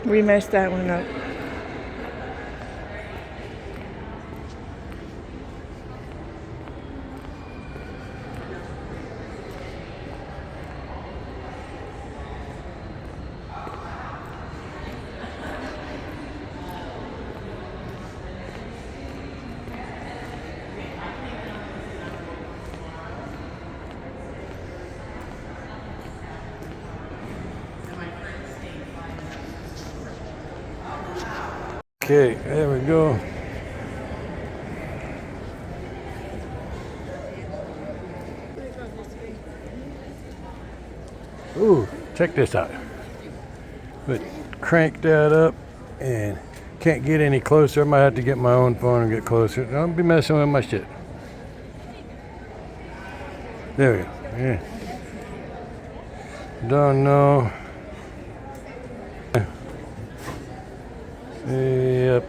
We messed that one up. Okay, there we go. Ooh, check this out. But crank that up and can't get any closer. I might have to get my own phone and get closer. Don't be messing with my shit. There we go. Yeah. Don't know. Yep.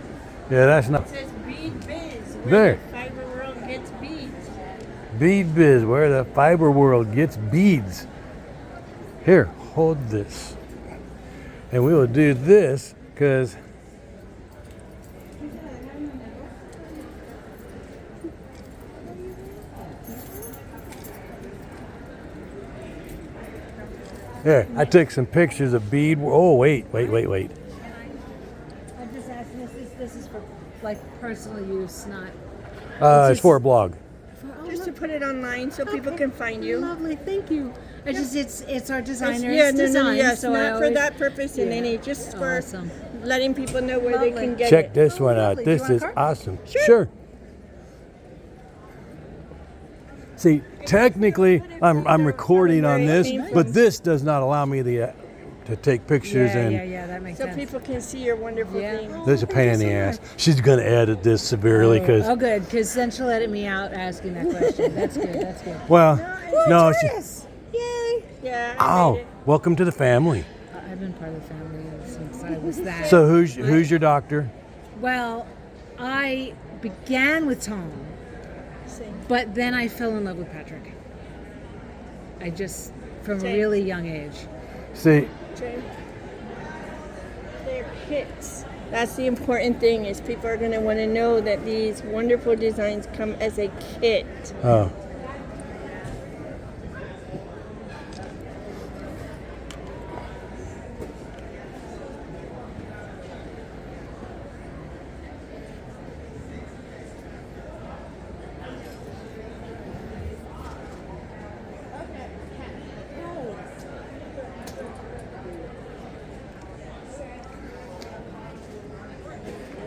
Yeah, that's not. It says Bead Biz. Where There. the fiber world gets beads. Bead Biz, where the fiber world gets beads. Here, hold this. And we will do this because there, I took some pictures of bead. Oh, wait. I'm just asking, this is for like personal use, not. It's for a blog. Just to put it online so people can find you. Lovely, thank you. I just it's our designer's Yeah, no, design, yes, so not I for always, that purpose in any, just for Awesome. letting people know where they can get Check it. this one out. lovely. Do you This want a is card? awesome. Sure. See, technically, I'm recording on this, but this does not allow me to take pictures and. Yeah, that makes So sense. people can see your wonderful Yeah. things. There's a pain in the ass. She's gonna edit this severely because, Oh, good, because then she'll edit me out asking that question. That's good. That's good. well, no. Yay! Yeah. I Oh, made it. welcome to the family. I've been part of the family since I was that. So who's your doctor? Well, I began with Tom, Same. but then I fell in love with Patrick. I just, from a Same. really young age. See, Jay. They're kits. That's the important thing is people are going to want to know that these wonderful designs come as a kit. oh,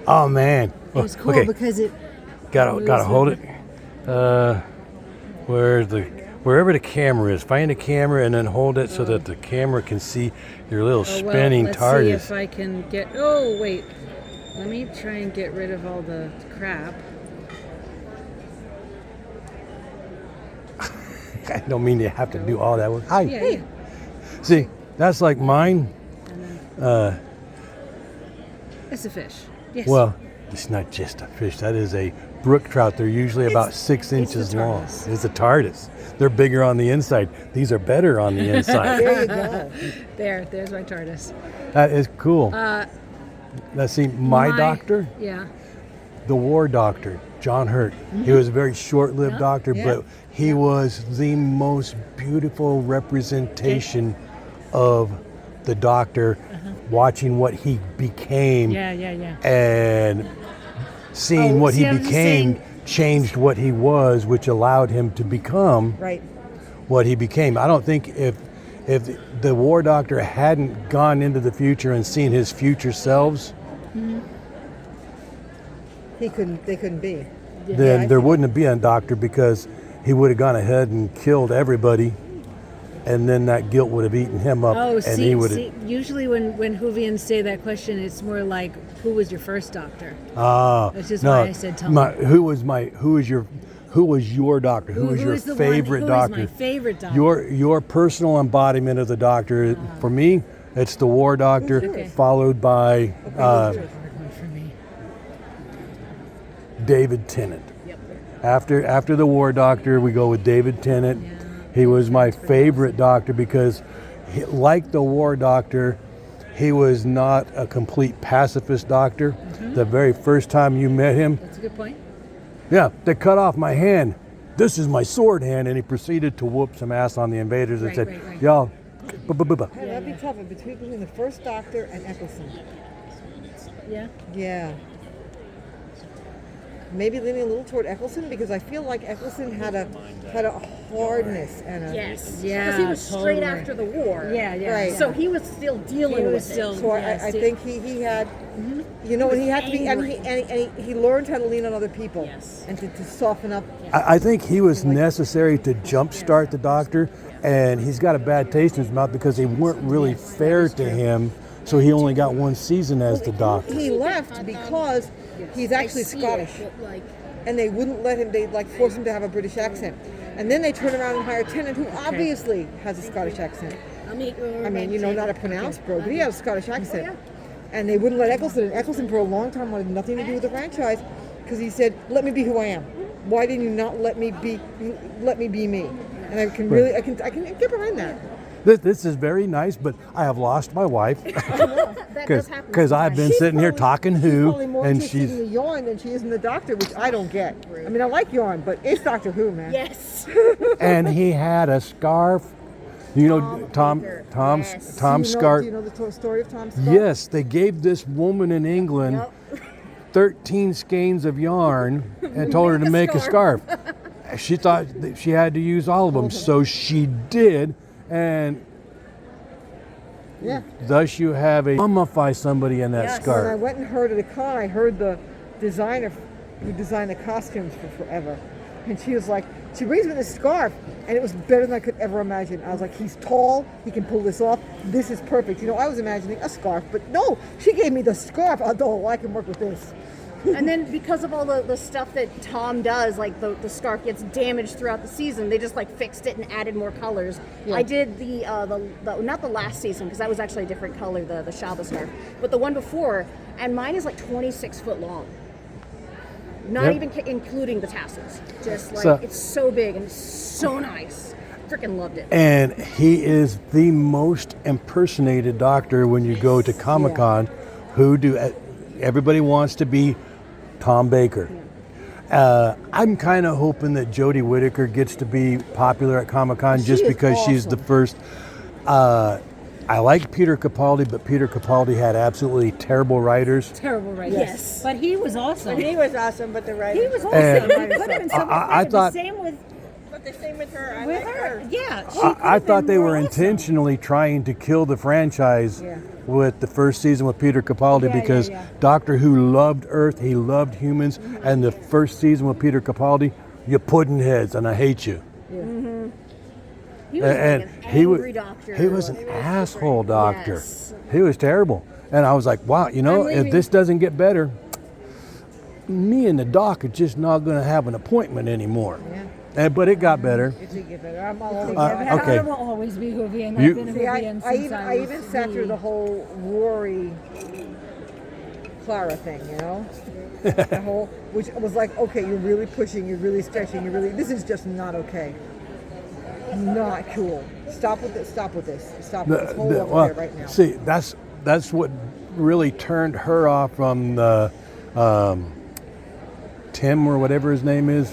oh man. It was cool Okay, because it gotta hold it. Wherever the camera is, find the camera and then hold it so that the camera can see your little spinning let's TARDIS. see if I can get. Oh wait, let me try and get rid of all the crap. I don't mean you have to do all that work. Hi. Yeah. See, that's like mine. And then it's a fish. Yes. Well, it's not just a fish. That is a brook trout. They're usually about 6 inches the long. TARDIS. It's a TARDIS. They're bigger on the inside. These are better on the inside. There you go. there's my TARDIS. That is cool. Let's see, my doctor, Yeah. the war doctor, John Hurt. He was a very short-lived doctor, yeah. but he was the most beautiful representation of the doctor, watching what he became Yeah. and seeing Oh, what see, he I was just became saying- changed what he was, which allowed him to become Right. what he became. I don't think if the war doctor hadn't gone into the future and seen his future selves, They couldn't be. then there wouldn't have been a doctor because he would have gone ahead and killed everybody, and then that guilt would have eaten him up, Oh, and see, he would have. usually when Whovians say that question, it's more like, who was your first doctor? Ah, That's just no, why I said Tom. who was your doctor? Who was Who your is the favorite one, doctor? Who is my favorite doctor? Your personal embodiment of the doctor. For me, it's the war doctor, Okay. followed by Hard one for me. David Tennant. After the war doctor, we go with David Tennant. Yeah. He was my favorite doctor because, like the war doctor, he was not a complete pacifist doctor. The very first time you met him, That's a good point. yeah, they cut off my hand. This is my sword hand, and he proceeded to whoop some ass on the invaders and Right, said, right. y'all, Hey, that'd be tough between the first Doctor and Eccleston. Yeah. Yeah. Maybe leaning a little toward Eccleston because I feel like Eccleston had a hardness and a Yes. Yeah, Because he was straight totally. after the war. Yeah, yeah. Right. yeah. So he was still dealing was with still- it. So Yes, I think he had, you know, and he had to be, and he learned how to lean on other people Yes. and to soften up. I think he was necessary to jumpstart the doctor, and he's got a bad taste in his mouth because they weren't really fair to him, so he only got one season as the doctor. He left because he's actually I see Scottish, It, but like, and they wouldn't let him. They like forced him to have a British accent, and then they turn around and hire Tennant, who obviously has a Scottish accent. I mean, You know, not a pronounced brogue, but he has a Scottish accent. And they wouldn't let Eccleston. And Eccleston, for a long time, wanted nothing to do with the franchise because he said, "Let me be who I am. Why didn't you not let me be me?" And I can really, I can get behind that. This is very nice, but I have lost my wife that does happen. because I've been She's sitting here probably- talking she's who, probably more and interested she's in the yarn than she is in the Doctor, which I don't get. I mean, I like yarn, but it's Doctor Who, man. Yes. and he had a scarf. You know, Tom Baker. Tom's Yes. Tom's Do scarf. you know the story of Tom's scarf? Yes, they gave this woman in England 13 skeins of yarn and told her to make a scarf. She thought that she had to use all of them, so she did, and Yeah. thus you have a mummify somebody in that Yes. When I scarf. went and heard at a con, I heard the designer who designed the costumes for forever. And she was like, she brings me this scarf, and it was better than I could ever imagine. I was like, he's tall, he can pull this off. This is perfect. You know, I was imagining a scarf, but no, she gave me the scarf. Oh, I can work with this. And then because of all the stuff that Tom does, like the scarf gets damaged throughout the season, they just like fixed it and added more colors. Yeah. I did the not the last season because that was actually a different color, the Shaba scarf, but the one before, and mine is like 26 foot long. Not Yep. even including the tassels. Just like So- it's so big and so nice. Freaking loved it. And he is the most impersonated doctor when you go to Comic-Con. Everybody wants to be Tom Baker. I'm kind of hoping that Jodie Whittaker gets to be popular at Comic-Con She just is because she's the awesome. first. I like Peter Capaldi, but Peter Capaldi had absolutely terrible writers. Terrible, right? Yes. But he was awesome. He was awome, but the writer. He was awesome. And- He could have been so much I better. thought- the same with But the same with her. I with like her. Yeah. she I could have thought been they more were awesome. intentionally trying to kill the franchise Yeah. with the first season with Peter Capaldi Yeah, because yeah. Doctor Who loved Earth, he loved humans, and the first season with Peter Capaldi, you pudding heads, and I hate you. He was And like an he was angry doctor. he was an asshole doctor. Yes. He was terrible, and I was like, wow, you know, I'm if leaving. this doesn't get better, me and the doc are just not going to have an appointment anymore. But it got better. It did get better. I'm all over okay. I will always be Whovian. You- I've been a See, Whovian I since I was even sat through the whole Rory Clara thing, you know? The whole, which was like, okay, you're really pushing, you're really stretching, this is just not okay. Not cool. Stop with this, stop with this. Stop with this whole over there right now. See, that's what really turned her off from the Tim or whatever his name is.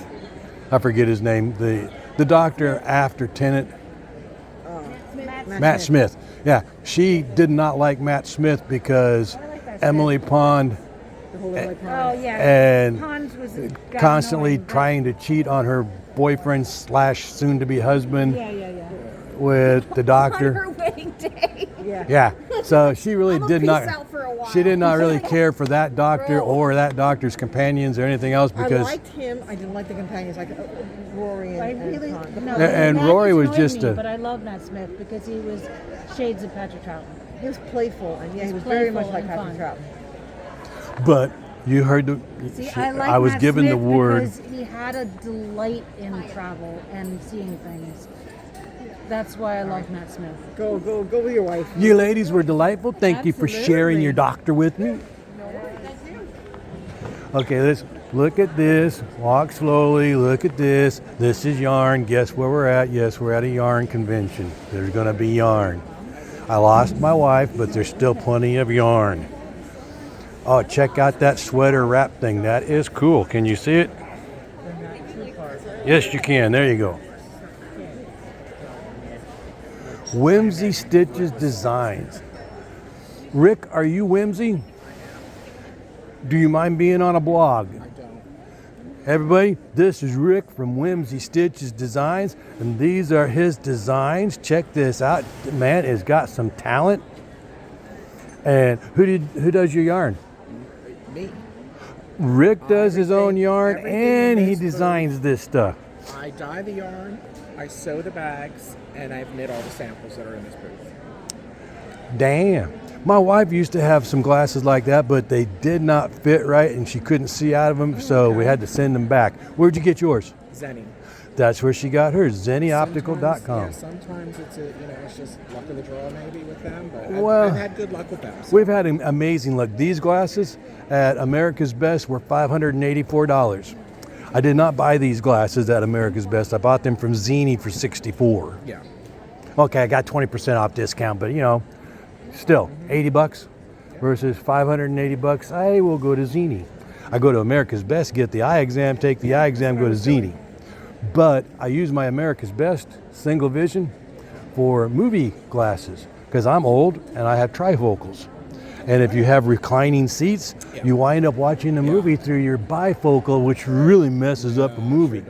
I forget his name. The doctor after Tennant. Matt Smith. Yeah, she did not like Matt Smith because Emily Pond The whole Emily Pond. Oh yeah. and Pons was constantly annoying, but- trying to cheat on her boyfriend / soon-to-be husband Yeah, yeah, yeah. with the On doctor. her wedding day. Yeah. Yeah, so she really I'm a did peace not. out for a while. She did not really care for that doctor Bro. or that doctor's companions or anything else I because liked him. I didn't like the companions, like Rory I and really Pond. no, And Matt Rory was annoyed just me, a- But I love Matt Smith because he was shades of Patrick Troughton. He was playful, and yeah, he was Playful very much like and Patrick fun. Troughton. but you heard the. See, she- I like I was Matt given the Smith word. because he had a delight in travel and seeing things. That's why I love Matt Smith. Go with your wife. You ladies were delightful. Thank you for sharing Absolutely. your doctor with me. Okay, let's look at this. Walk slowly. Look at this. This is yarn. Guess where we're at? Yes, we're at a yarn convention. There's going to be yarn. I lost my wife, but there's still plenty of yarn. Oh, check out that sweater wrap thing. That is cool. Can you see it? Yes, you can. There you go. Whimsy Stitches Designs. Rick, are you whimsy? Do you mind being on a blog? I don't. Everybody, this is Rick from Whimsy Stitches Designs, and these are his designs. Check this out. The man has got some talent. And who does your yarn? Me. Rick does his own Everything- yarn, everything and in he this designs this stuff. I dye the yarn, I sew the bags, and I've knit all the samples that are in this booth. Damn. My wife used to have some glasses like that, but they did not fit right, and she couldn't see out of them, so we had to send them back. Where'd you get yours? Zenny. That's where she got hers, zennyoptical.com. Yeah, sometimes it's just luck of the draw maybe with them, but Well, I've had good luck with them. So. We've had amazing luck. These glasses at America's Best were $584. I did not buy these glasses at America's Best. I bought them from Zini for $64. Yeah. Okay, I got 20% off discount, but still $80 versus $580. I will go to Zini. I go to America's Best, get the eye exam, take the eye exam, go to Zini. But I use my America's Best single vision for movie glasses because I'm old and I have trifocals. And if you have reclining seats, you wind up watching the movie through your bifocal, which really messes up a movie.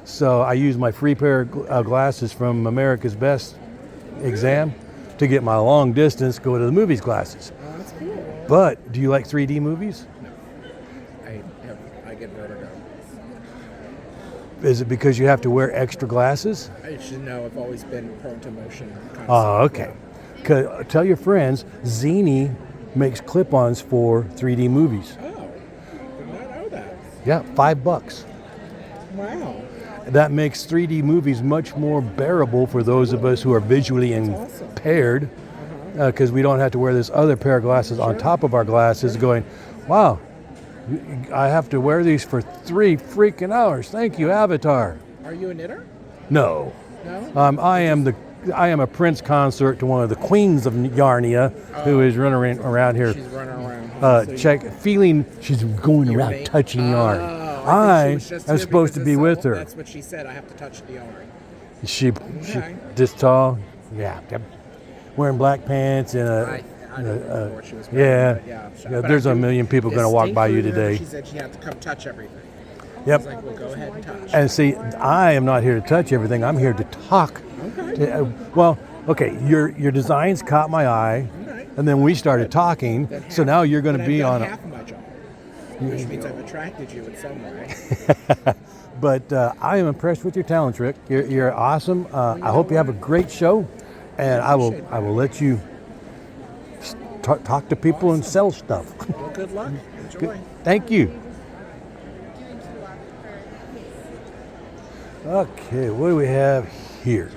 So I use my free pair of glasses from America's Best exam to get my long distance go to the movies glasses. Oh, that's cool. But do you like 3D movies? I get vertigo. Is it because you have to wear extra glasses? I should know. I've always been prone to motion. Oh, okay. Tell your friends, Zini makes clip-ons for 3D movies. Oh, did not know that. Yeah, $5. Wow. That makes 3D movies much more bearable for those of us who are visually impaired, because we don't have to wear this other pair of glasses on top of our glasses going, wow, I have to wear these for 3 freaking hours. Thank you, Avatar. Are you a knitter? No. No? I am a prince consort to one of the queens of Yarnia, who is running around here. She's running around. She's going You're around me? touching yarn. Oh, I think she was just am here supposed to because be it's with so- her. That's what she said. I have to touch the yarn. She Okay. this tall, yeah, wearing black pants and I know before she was yeah. pregnant, but yeah. Yeah, But there's I a do million people going to walk by you distinctly remember today. She said she had to come touch everything. I Yep. was like, well, go ahead and touch. And see, I am not here to touch everything. I'm here to talk. Okay. Okay. Your designs caught my eye, Okay. and then we started talking. So now you're going to But be I've on. done half of my job, which means I've attracted you in some way. But I am impressed with your talents, Rick. You're awesome. I hope you have a great show, and I will let you talk to people and sell stuff. Well, good luck. Enjoy. Thank you. Okay, what do we have here?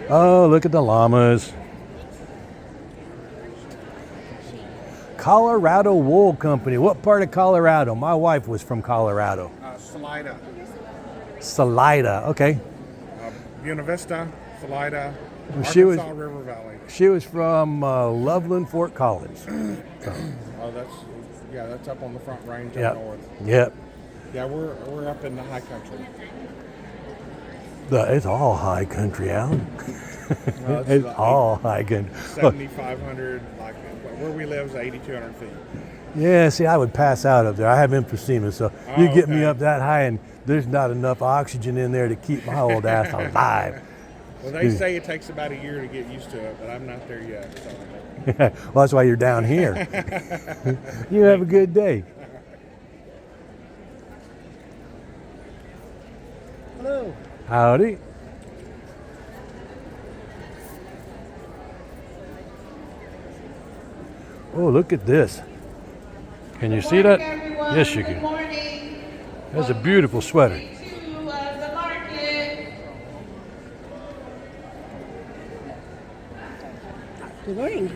Oh, look at the llamas. Colorado Wool Company. What part of Colorado? My wife was from Colorado. Salida, Salida. Okay. Buena Vista, Salida, She was- Arkansas River Valley. She was from Loveland, Fort Collins. Oh, that's up on the Front Range Yep. up north. Yep. Yeah, we're up in the high country. It's all high country, Alan. Well, it's It's about all high country. 7,500, like where we live is 8,200 feet. Yeah, see, I would pass out up there. I have emphysema, so you get me okay. up that high, and there's not enough oxygen in there to keep my old ass alive. Well, they say it takes about a year to get used to it, but I'm not there yet. So. Well, that's why you're down here. You have a good day. Hello. Howdy. Oh, look at this. Can you see that? Yes, you can. That's a beautiful sweater. Good morning.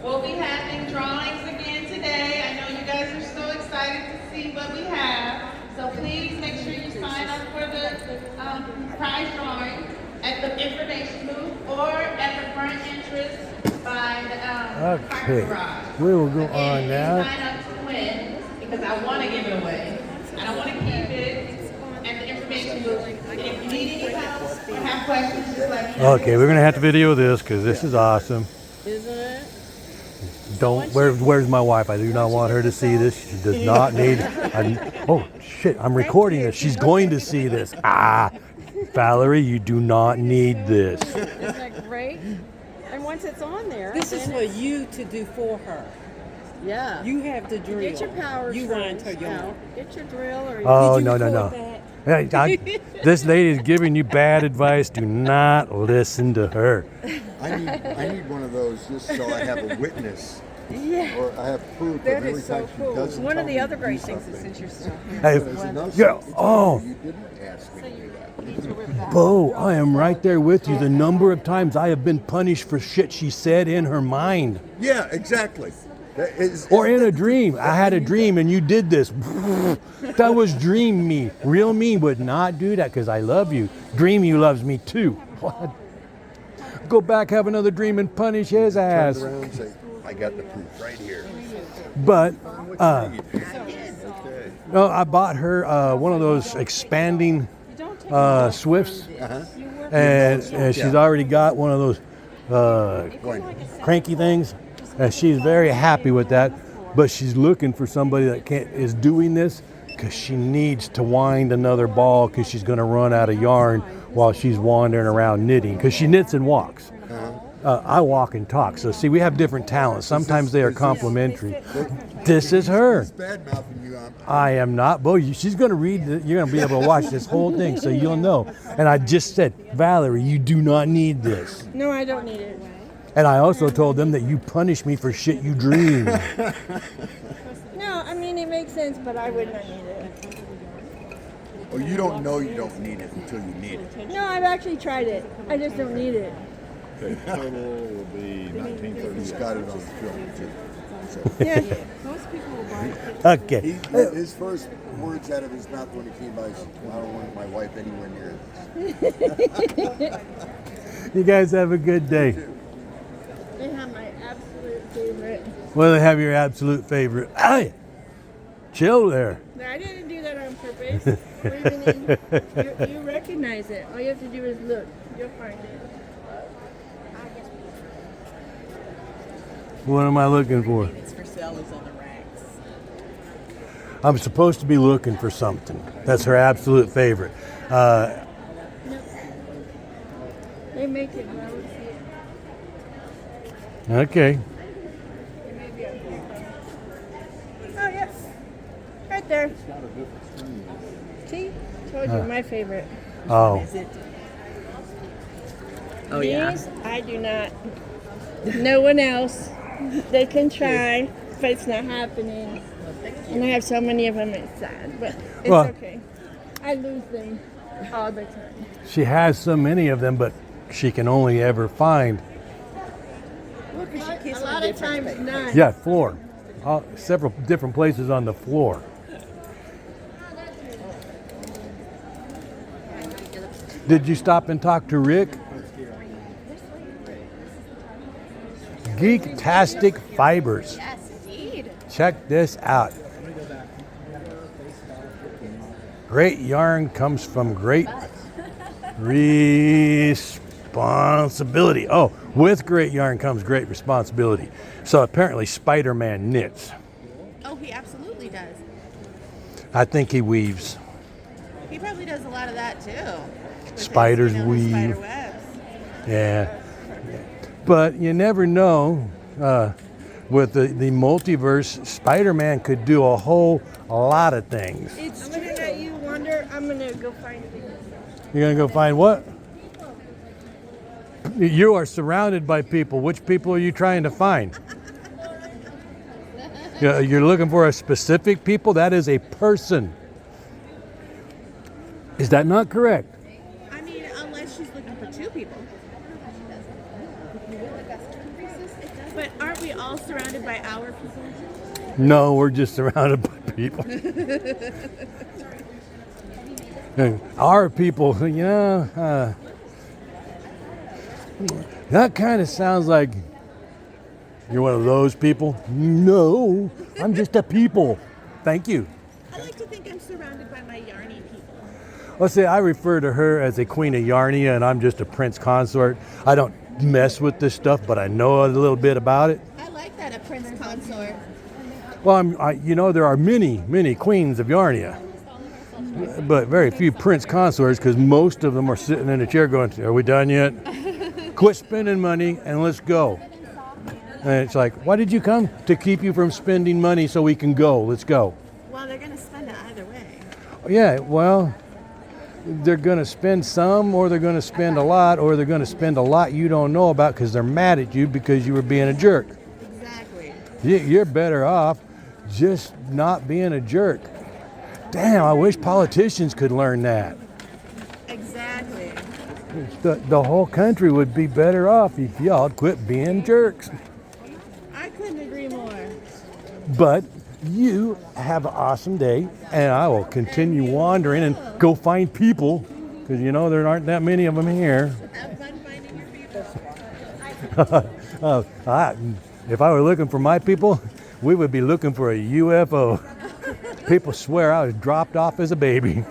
We'll be having drawings again today. I know you guys are so excited to see what we have. So please make sure you sign up for the prize drawing at the information booth or at the front entrance by the parking Okay, garage. we will go Again, on you now. sign up to win because I want to give it away. I don't want to keep it at the information booth. And if you need any help or have questions, just let me know. Okay, we're gonna have to video this because this is awesome. Isn't it? Don't. Where's my wife? I do not want her to see this. She does not need. Oh shit! I'm recording this. She's going to see this. Valerie, you do not need this. Isn't that great? And once it's on there, This is then for it's- you to do for her. Yeah. You have the drill. Get your power You wind her tools yarn. out. Get your drill or Oh Did you no no record no! that? Hey, this lady is giving you bad advice. Do not listen to her. I need one of those just so I have a witness. Yeah. Or I have proof That of every is so time she cool. doesn't One tell of the me other to great do things is something. since you're still here. Hey, There's enough yeah, stuff oh. you didn't ask me to do that. Bo, I am right there with you. The number of times I have been punished for shit she said in her mind. Yeah, exactly. That is- Or in a dream. I had a dream and you did this. That was dream me. Real me would not do that because I love you. Dream you loves me too. What? Go back, have another dream and punish his Turn ass. around and say, I got the proof right here. But Okay. no, I bought her one of those expanding Swifts. And she's already got one of those cranky things. And she's very happy with that. But she's looking for somebody that is doing this because she needs to wind another ball because she's going to run out of yarn while she's wandering around knitting because she knits and walks. I walk and talk. So see, we have different talents. Sometimes they are complementary. This is her. He's bad mouthing you. I am not. Bo, she's going to read. You're going to be able to watch this whole thing so you'll know. And I just said, Valerie, you do not need this. No, I don't need it. And I also told them that you punish me for shit you dream. No, I mean it makes sense, but I would not need it. Oh, you don't know you don't need it until you need it. No, I've actually tried it. I just don't need it. The total will be 1930. He's got it on film too. So Yeah. Okay. his first words out of his mouth when he came by, he said, I don't want my wife anywhere near this. You guys have a good day. They have my absolute favorite. Well, they have your absolute favorite. Hey, chill there. No, I didn't do that on purpose. You recognize it. All you have to do is look. You'll find it. What am I looking for? It's for sellers on the racks. I'm supposed to be looking for something. That's her absolute favorite. They make it well. Okay. Oh, yes. Right there. See? Told you, my favorite. Oh. These, I do not. No one else. They can try, but it's not happening. And I have so many of them, it's sad. But it's Well- okay. I lose them all the time. She has so many of them, but she can only ever find, A lot of times none. yeah, floor. Several different places on the floor. Did you stop and talk to Rick? Geektastic Fibers. Yes, indeed. Check this out. Great yarn comes from great responsibility. Oh, with great yarn comes great responsibility. So apparently Spider-Man knits. Oh, he absolutely does. I think he weaves. He probably does a lot of that too. Because, Spiders the weave. Spider webs. Yeah. But you never know. With the multiverse, Spider-Man could do a whole lot of things. It's I'm gonna let you wonder. I'm gonna go find things. You're going to go find what? You are surrounded by people. Which people are you trying to find? You're looking for a specific people? That is a person. Is that not correct? I mean, unless she's looking for two people. But aren't we all surrounded by our people? No, we're just surrounded by people. And our people, that kind of sounds like you're one of those people. No, I'm just a people. Thank you. I like to think I'm surrounded by my Yarny people. Let's say I refer to her as a queen of Yarnia, and I'm just a prince consort. I don't mess with this stuff, but I know a little bit about it. I like that, a prince consort. Well, there are many queens of Yarnia, but very few prince consorts, because most of them are sitting in a chair going, "Are we done yet? Quit spending money and let's go." And it's like, why did you come? To keep you from spending money so we can go. Let's go. Well, they're going to spend it either way. Yeah, well, they're going to spend some, or they're going to spend a lot, or they're going to spend a lot you don't know about because they're mad at you because you were being a jerk. Exactly. You're better off just not being a jerk. Damn, I wish politicians could learn that. Exactly. The whole country would be better off if y'all quit being jerks. I couldn't agree more. But you have an awesome day, and I will continue wandering and go find people, because there aren't that many of them here. Have fun finding your people. If I were looking for my people, we would be looking for a UFO. People swear I was dropped off as a baby.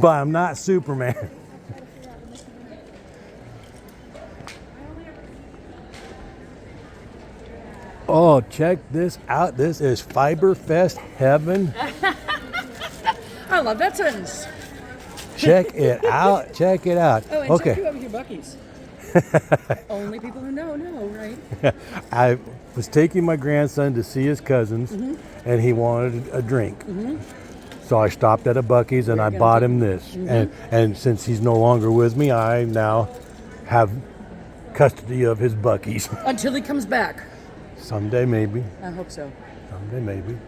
But I'm not Superman. Oh, check this out. This is Fiber Fest heaven. I love that sentence. Check it out. Check it out. Oh, and Okay. check you out with your Buc-ee's. Only people who know, right? I was taking my grandson to see his cousins, and he wanted a drink. So I stopped at a Buc-ee's and I bought him this. And since he's no longer with me, I now have custody of his Buc-ee's. Until he comes back. Someday maybe. I hope so. Someday maybe.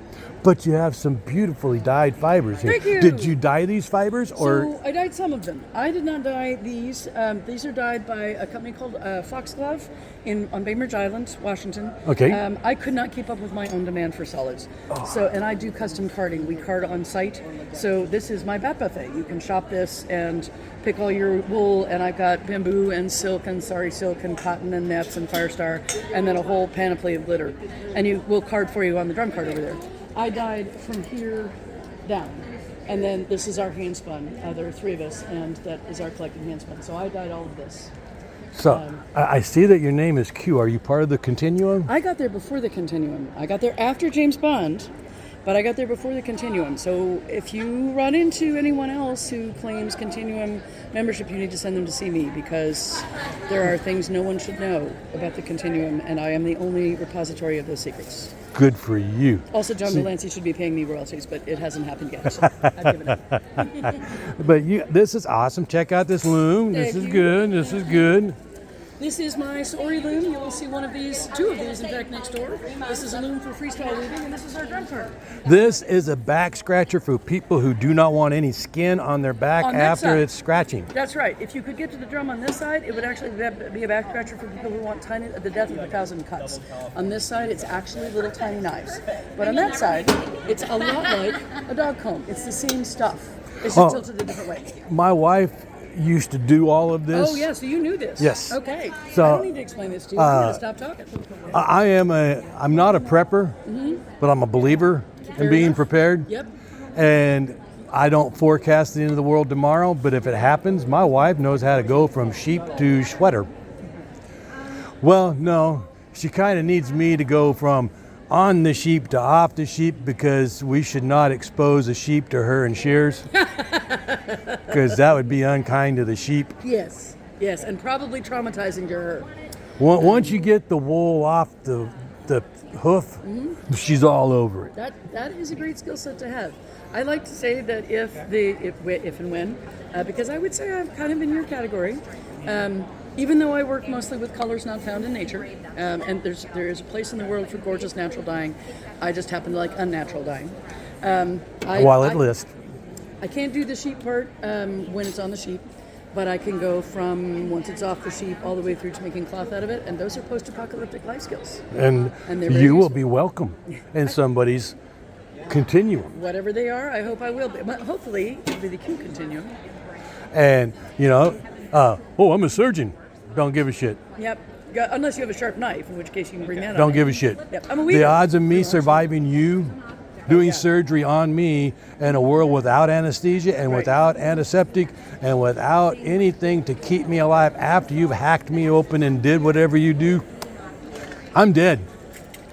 But you have some beautifully dyed fibers here. Thank you. Did you dye these fibers, or? So I dyed some of them. I did not dye these. These are dyed by a company called Foxglove on Bainbridge Island, Washington. Okay. I could not keep up with my own demand for solids. And I do custom carding. We card on site. So this is my bat buffet. You can shop this and pick all your wool, and I've got bamboo and silk and cotton and nets and Firestar, and then a whole panoply of glitter. And we'll card for you on the drum card over there. I dyed from here down, and then this is our hand spun. There are three of us, and that is our collective hand spun. So I dyed all of this. So I see that your name is Q. Are you part of the Continuum? I got there before the Continuum. I got there after James Bond, but I got there before the Continuum. So if you run into anyone else who claims Continuum membership, you need to send them to see me, because there are things no one should know about the Continuum, and I am the only repository of those secrets. Good for you. Also, John Delancey should be paying me royalties, but it hasn't happened yet, so I've given up. But this is awesome. Check out this loom. This is good. This is good. This is my Sori loom. You will see two of these, in fact, next door. This is a loom for freestyle weaving, and this is our drum card. This is a back scratcher for people who do not want any skin on their back after it's scratching. That's right. If you could get to the drum on this side, it would actually be a back scratcher for people who want the death of 1,000 cuts. On this side, it's actually little tiny knives. But on that side, it's a lot like a dog comb. It's the same stuff. It's just tilted a different way. My wife used to do all of this. Oh, yeah, so you knew this. Yes. Okay. So, I don't need to explain this to you. I'm going to stop talking. I'm not a prepper, but I'm a believer in being prepared. Yep. And I don't forecast the end of the world tomorrow, but if it happens, my wife knows how to go from sheep to sweater. Well, no, she kind of needs me to go from on the sheep to off the sheep, because we should not expose a sheep to her and shears, because that would be unkind to the sheep. Yes, and probably traumatizing to her. Once you get the wool off the hoof, she's all over it. That is a great skill set to have. I like to say that if and when, because I would say I'm kind of in your category. Even though I work mostly with colors not found in nature, and there is a place in the world for gorgeous natural dyeing, I just happen to like unnatural dyeing. I can't do the sheep part when it's on the sheep, but I can go from once it's off the sheep all the way through to making cloth out of it, and those are post-apocalyptic life skills. And they're you will be welcome in somebody's continuum. Whatever they are, I hope I will be. But hopefully, it'll be the Q continuum. And, oh, I'm a surgeon. Don't give a shit. Yep. Unless you have a sharp knife, in which case you can bring that on. Don't give a shit. Yep. I'm a weaver. The odds of me surviving you doing surgery on me in a world without anesthesia and without antiseptic and without anything to keep me alive after you've hacked me open and did whatever you do, I'm dead.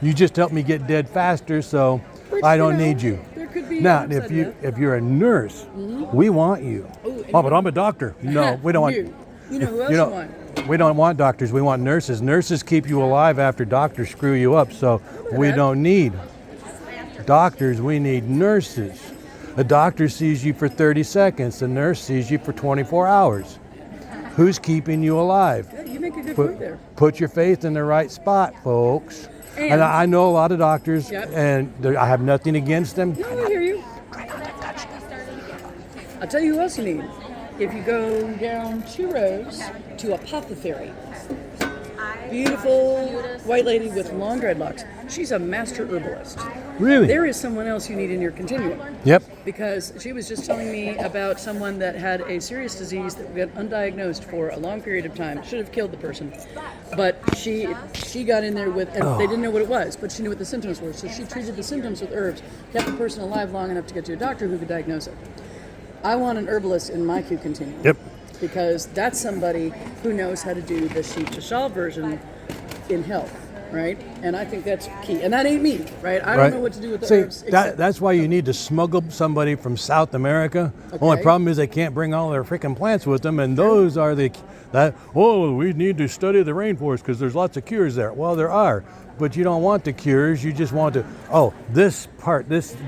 You just helped me get dead faster, so I don't need you. There could be Now, if you're a nurse, we want you. Oh, but I'm a doctor. No, we don't want you. You know who else you want? We don't want doctors. We want nurses. Nurses keep you alive after doctors screw you up, so we don't need doctors. We need nurses. A doctor sees you for 30 seconds. A nurse sees you for 24 hours. Who's keeping you alive? Yeah, you make a good point there. Put your faith in the right spot, folks. And I know a lot of doctors, and I have nothing against them. No, I hear you. I'll tell you who else you need. If you go down 2 rows to Apothecary, beautiful white lady with long dreadlocks. She's a master herbalist. Really? There is someone else you need in your continuum. Yep. Because she was just telling me about someone that had a serious disease that got undiagnosed for a long period of time. Should have killed the person. But she got in there with, and they didn't know what it was, but she knew what the symptoms were. So she treated the symptoms with herbs, kept the person alive long enough to get to a doctor who could diagnose it. I want an herbalist in my Q continuum. Yep. Because that's somebody who knows how to do the sheep to shawl version in health, right? And I think that's key. And that ain't me, right? I don't know what to do with the herbs. That's why you need to smuggle somebody from South America. Only problem is they can't bring all their freaking plants with them, and those are we need to study the rainforest because there's lots of cures there. Well, there are, but you don't want the cures. You just want to, this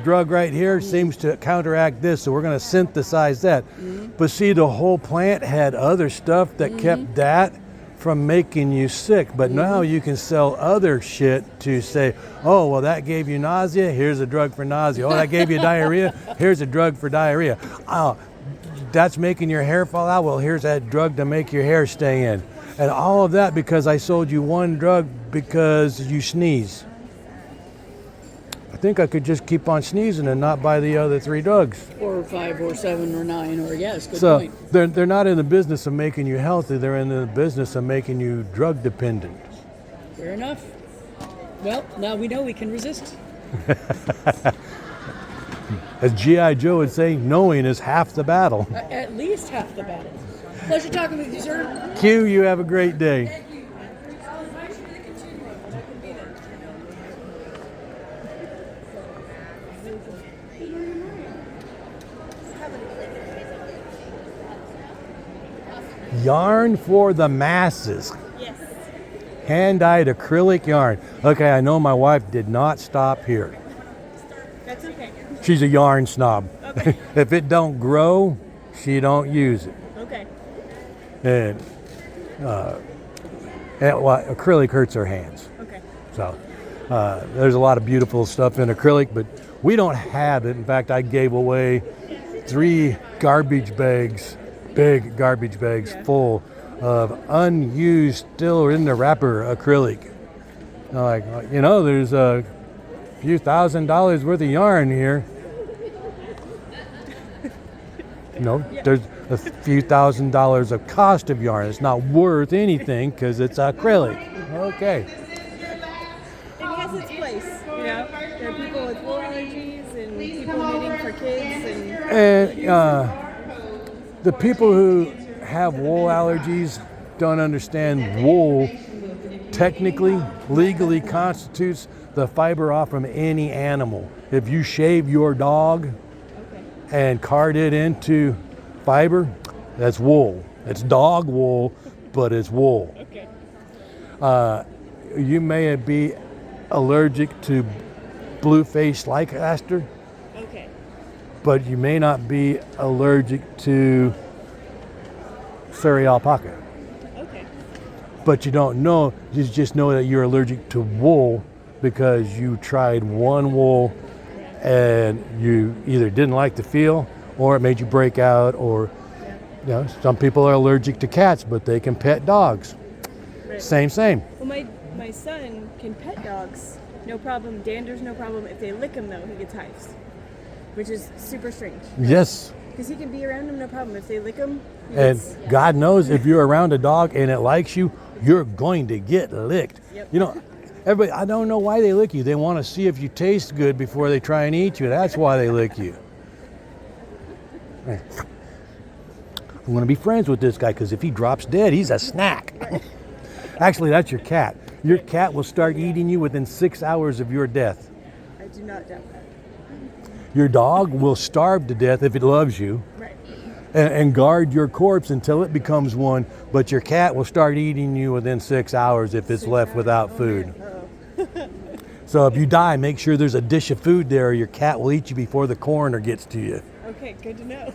drug right here seems to counteract this, so we're going to synthesize that. But see, the whole plant had other stuff that kept that from making you sick. But now you can sell other shit to say, oh, well, that gave you nausea. Here's a drug for nausea. Oh, that gave you diarrhea. Here's a drug for diarrhea. Oh, that's making your hair fall out. Well, here's that drug to make your hair stay in. And all of that because I sold you one drug because you sneeze. I think I could just keep on sneezing and not buy the other 3 drugs. Or 5 or 7 or 9 or good so point. They're not in the business of making you healthy. They're in the business of making you drug dependent. Fair enough. Well, now we know we can resist. As G.I. Joe would say, knowing is half the battle. At least half the battle. Pleasure talking with you, sir. Q, you have a great day. Yarn for the masses. Yes. Hand-dyed acrylic yarn. Okay, I know my wife did not stop here. That's okay. She's a yarn snob. Okay. If it don't grow, she don't use it. Okay. And acrylic hurts her hands. Okay. So there's a lot of beautiful stuff in acrylic, but we don't have it. In fact, I gave away 3 garbage bags, big garbage bags full of unused, still in the wrapper acrylic. There's a few $1,000s worth of yarn here. There's a few $1,000s of cost of yarn. It's not worth anything because it's acrylic. Okay. It has its place, There are people with wool allergies and people knitting for kids And the people who have wool allergies don't understand wool technically, legally constitutes the fiber off from any animal. If you shave your dog and card it into fiber, that's wool. It's dog wool, but it's wool. Okay. You may be allergic to blue-faced Leicester, but you may not be allergic to Surrey alpaca. But you don't know, you just know that you're allergic to wool because you tried one wool and you either didn't like the feel or it made you break out, or some people are allergic to cats but they can pet dogs. Same. Well, my son can pet dogs no problem. Dander's no problem. If they lick him, though, he gets hives, which is super strange. Yes. Because he can be around them, no problem. If they lick him, And God knows if you're around a dog and it likes you, you're going to get licked. Yep. You know, everybody, I don't know why they lick you. They want to see if you taste good before they try and eat you. That's why they lick you. I'm going to be friends with this guy because if he drops dead, he's a snack. Actually, that's your cat. Your cat will start eating you within 6 hours of your death. I do not doubt that. Your dog will starve to death if it loves you. Right. And guard your corpse until it becomes one, but your cat will start eating you within 6 hours if it's left without food. So if you die, make sure there's a dish of food there or your cat will eat you before the coroner gets to you. Okay, good to know.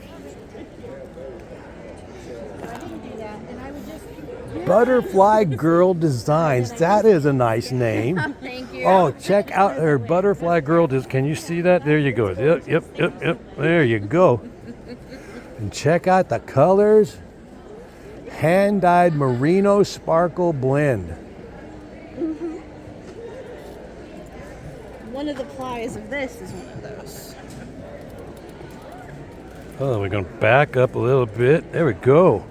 Butterfly Girl Designs. That is a nice name. Thank you. Oh, check out her Butterfly Girl. Can you see that? There you go. Yep. There you go. And check out the colors. Hand-dyed merino sparkle blend. One of the plies of this is one of those. Oh, we're going to back up a little bit. There we go.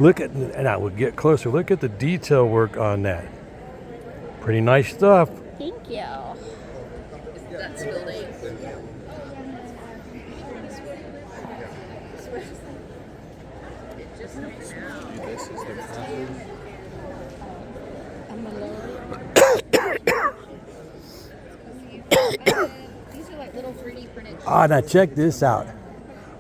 Look at, and I would get closer. Look at the detail work on that. Pretty nice stuff. Thank you. That's really. This is the These are like little 3D printed. Ah, now check this out.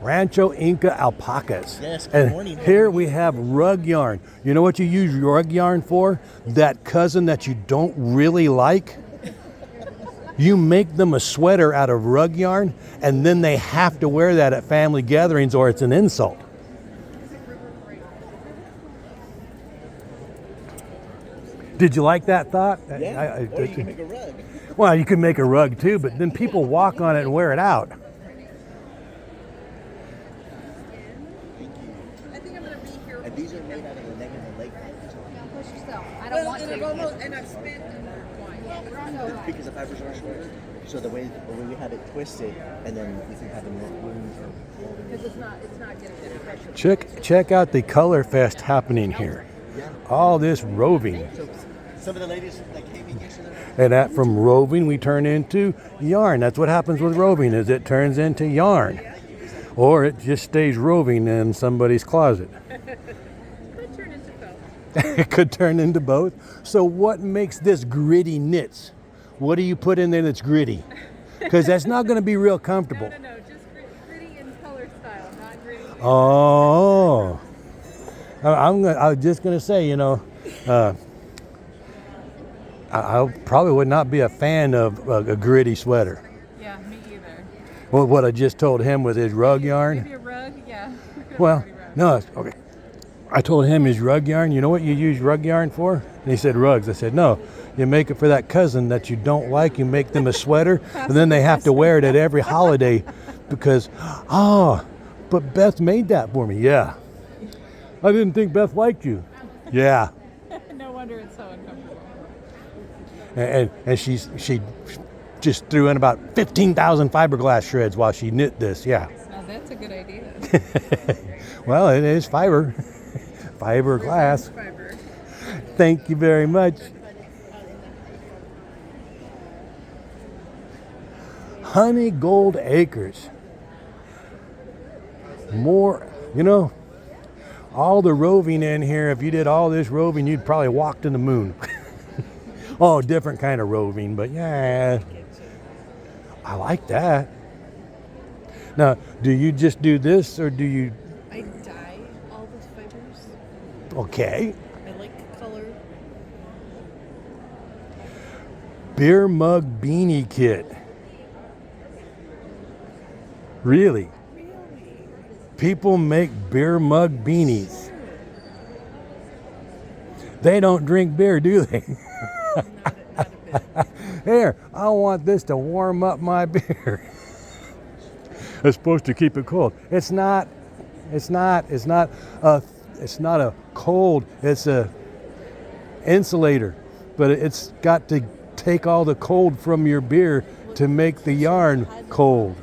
Rancho Inca alpacas. Yes, good and morning. here we have rug yarn. You know what you use rug yarn for? That cousin that you don't really like. You make them a sweater out of rug yarn, and then they have to wear that at family gatherings or it's an insult. Did you like that thought? Yeah. Or you can make a rug. Well, you can make a rug too, but then people walk on it and wear it out. And these are made out of the neck of the lake. Push yourself. I don't want to. And I've spent Because the fibers are shorter. So the way we have it twisted, and then you can have them room for. because it's not getting any pressure. Check out the color fest happening here. All this roving. So some of the ladies that came in yesterday. And that from roving we turn into yarn. That's what happens with roving is it turns into yarn. Or it just stays roving in somebody's closet. Could turn into both. It could turn into both. So what makes this gritty knits? What do you put in there that's gritty? Because that's not going to be real comfortable. No, just gritty in color style, not gritty. Oh. I was just going to say, you know, I probably would not be a fan of a gritty sweater. Yeah, me either. Well, what I just told him with his rug yarn. Maybe a rug, yeah. Well, no, okay. I told him his rug yarn. You know what you use rug yarn for? And he said rugs. I said no. You make it for that cousin that you don't like. You make them a sweater, and then they have to wear it at every holiday because, but Beth made that for me. Yeah. I didn't think Beth liked you. Yeah. No wonder it's so uncomfortable. And she just threw in about 15,000 fiberglass shreds while she knit this. Yeah. Now that's a good idea. Well, it is fiber. Fiberglass. Fiber. Thank you very much. Honey Gold Acres. More, you know, all the roving in here, if you did all this roving, you'd probably walk to the moon. Oh, different kind of roving, but yeah, I like that. Now, do you just do this or do you? I dye all the fibers. Okay. I like color. Beer mug beanie kit. Really? People make beer mug beanies. They don't drink beer, do they? Here, I want this to warm up my beer. It's supposed to keep it cold. It's not a cold, it's a insulator, but it's got to take all the cold from your beer to make the yarn cold.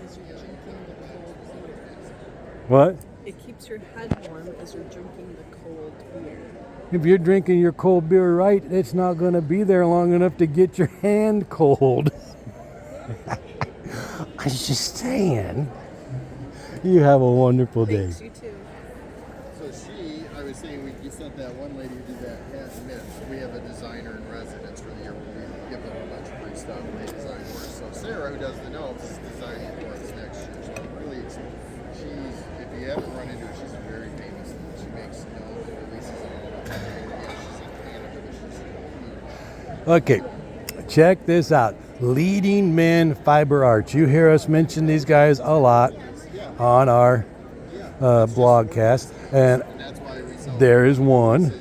What? It keeps your head warm as you're drinking the cold beer. If you're drinking your cold beer right, it's not going to be there long enough to get your hand cold. I'm just saying. You have a wonderful day. Thanks, you too. So I was saying, you sent that one lady who did that hat and mitts. We have a designer in residence for the year. We give them a bunch of free stuff and they design for us. So Sarah, who does the notes, is designing for us next year. So I'm really excited. If you haven't run into her, she's very famous. She makes notes and releases them all the time. Yeah, she's in Canada, but she's huge. Okay, check this out. Leading Men Fiber Arts. You hear us mention these guys a lot on our blogcast, and there is one,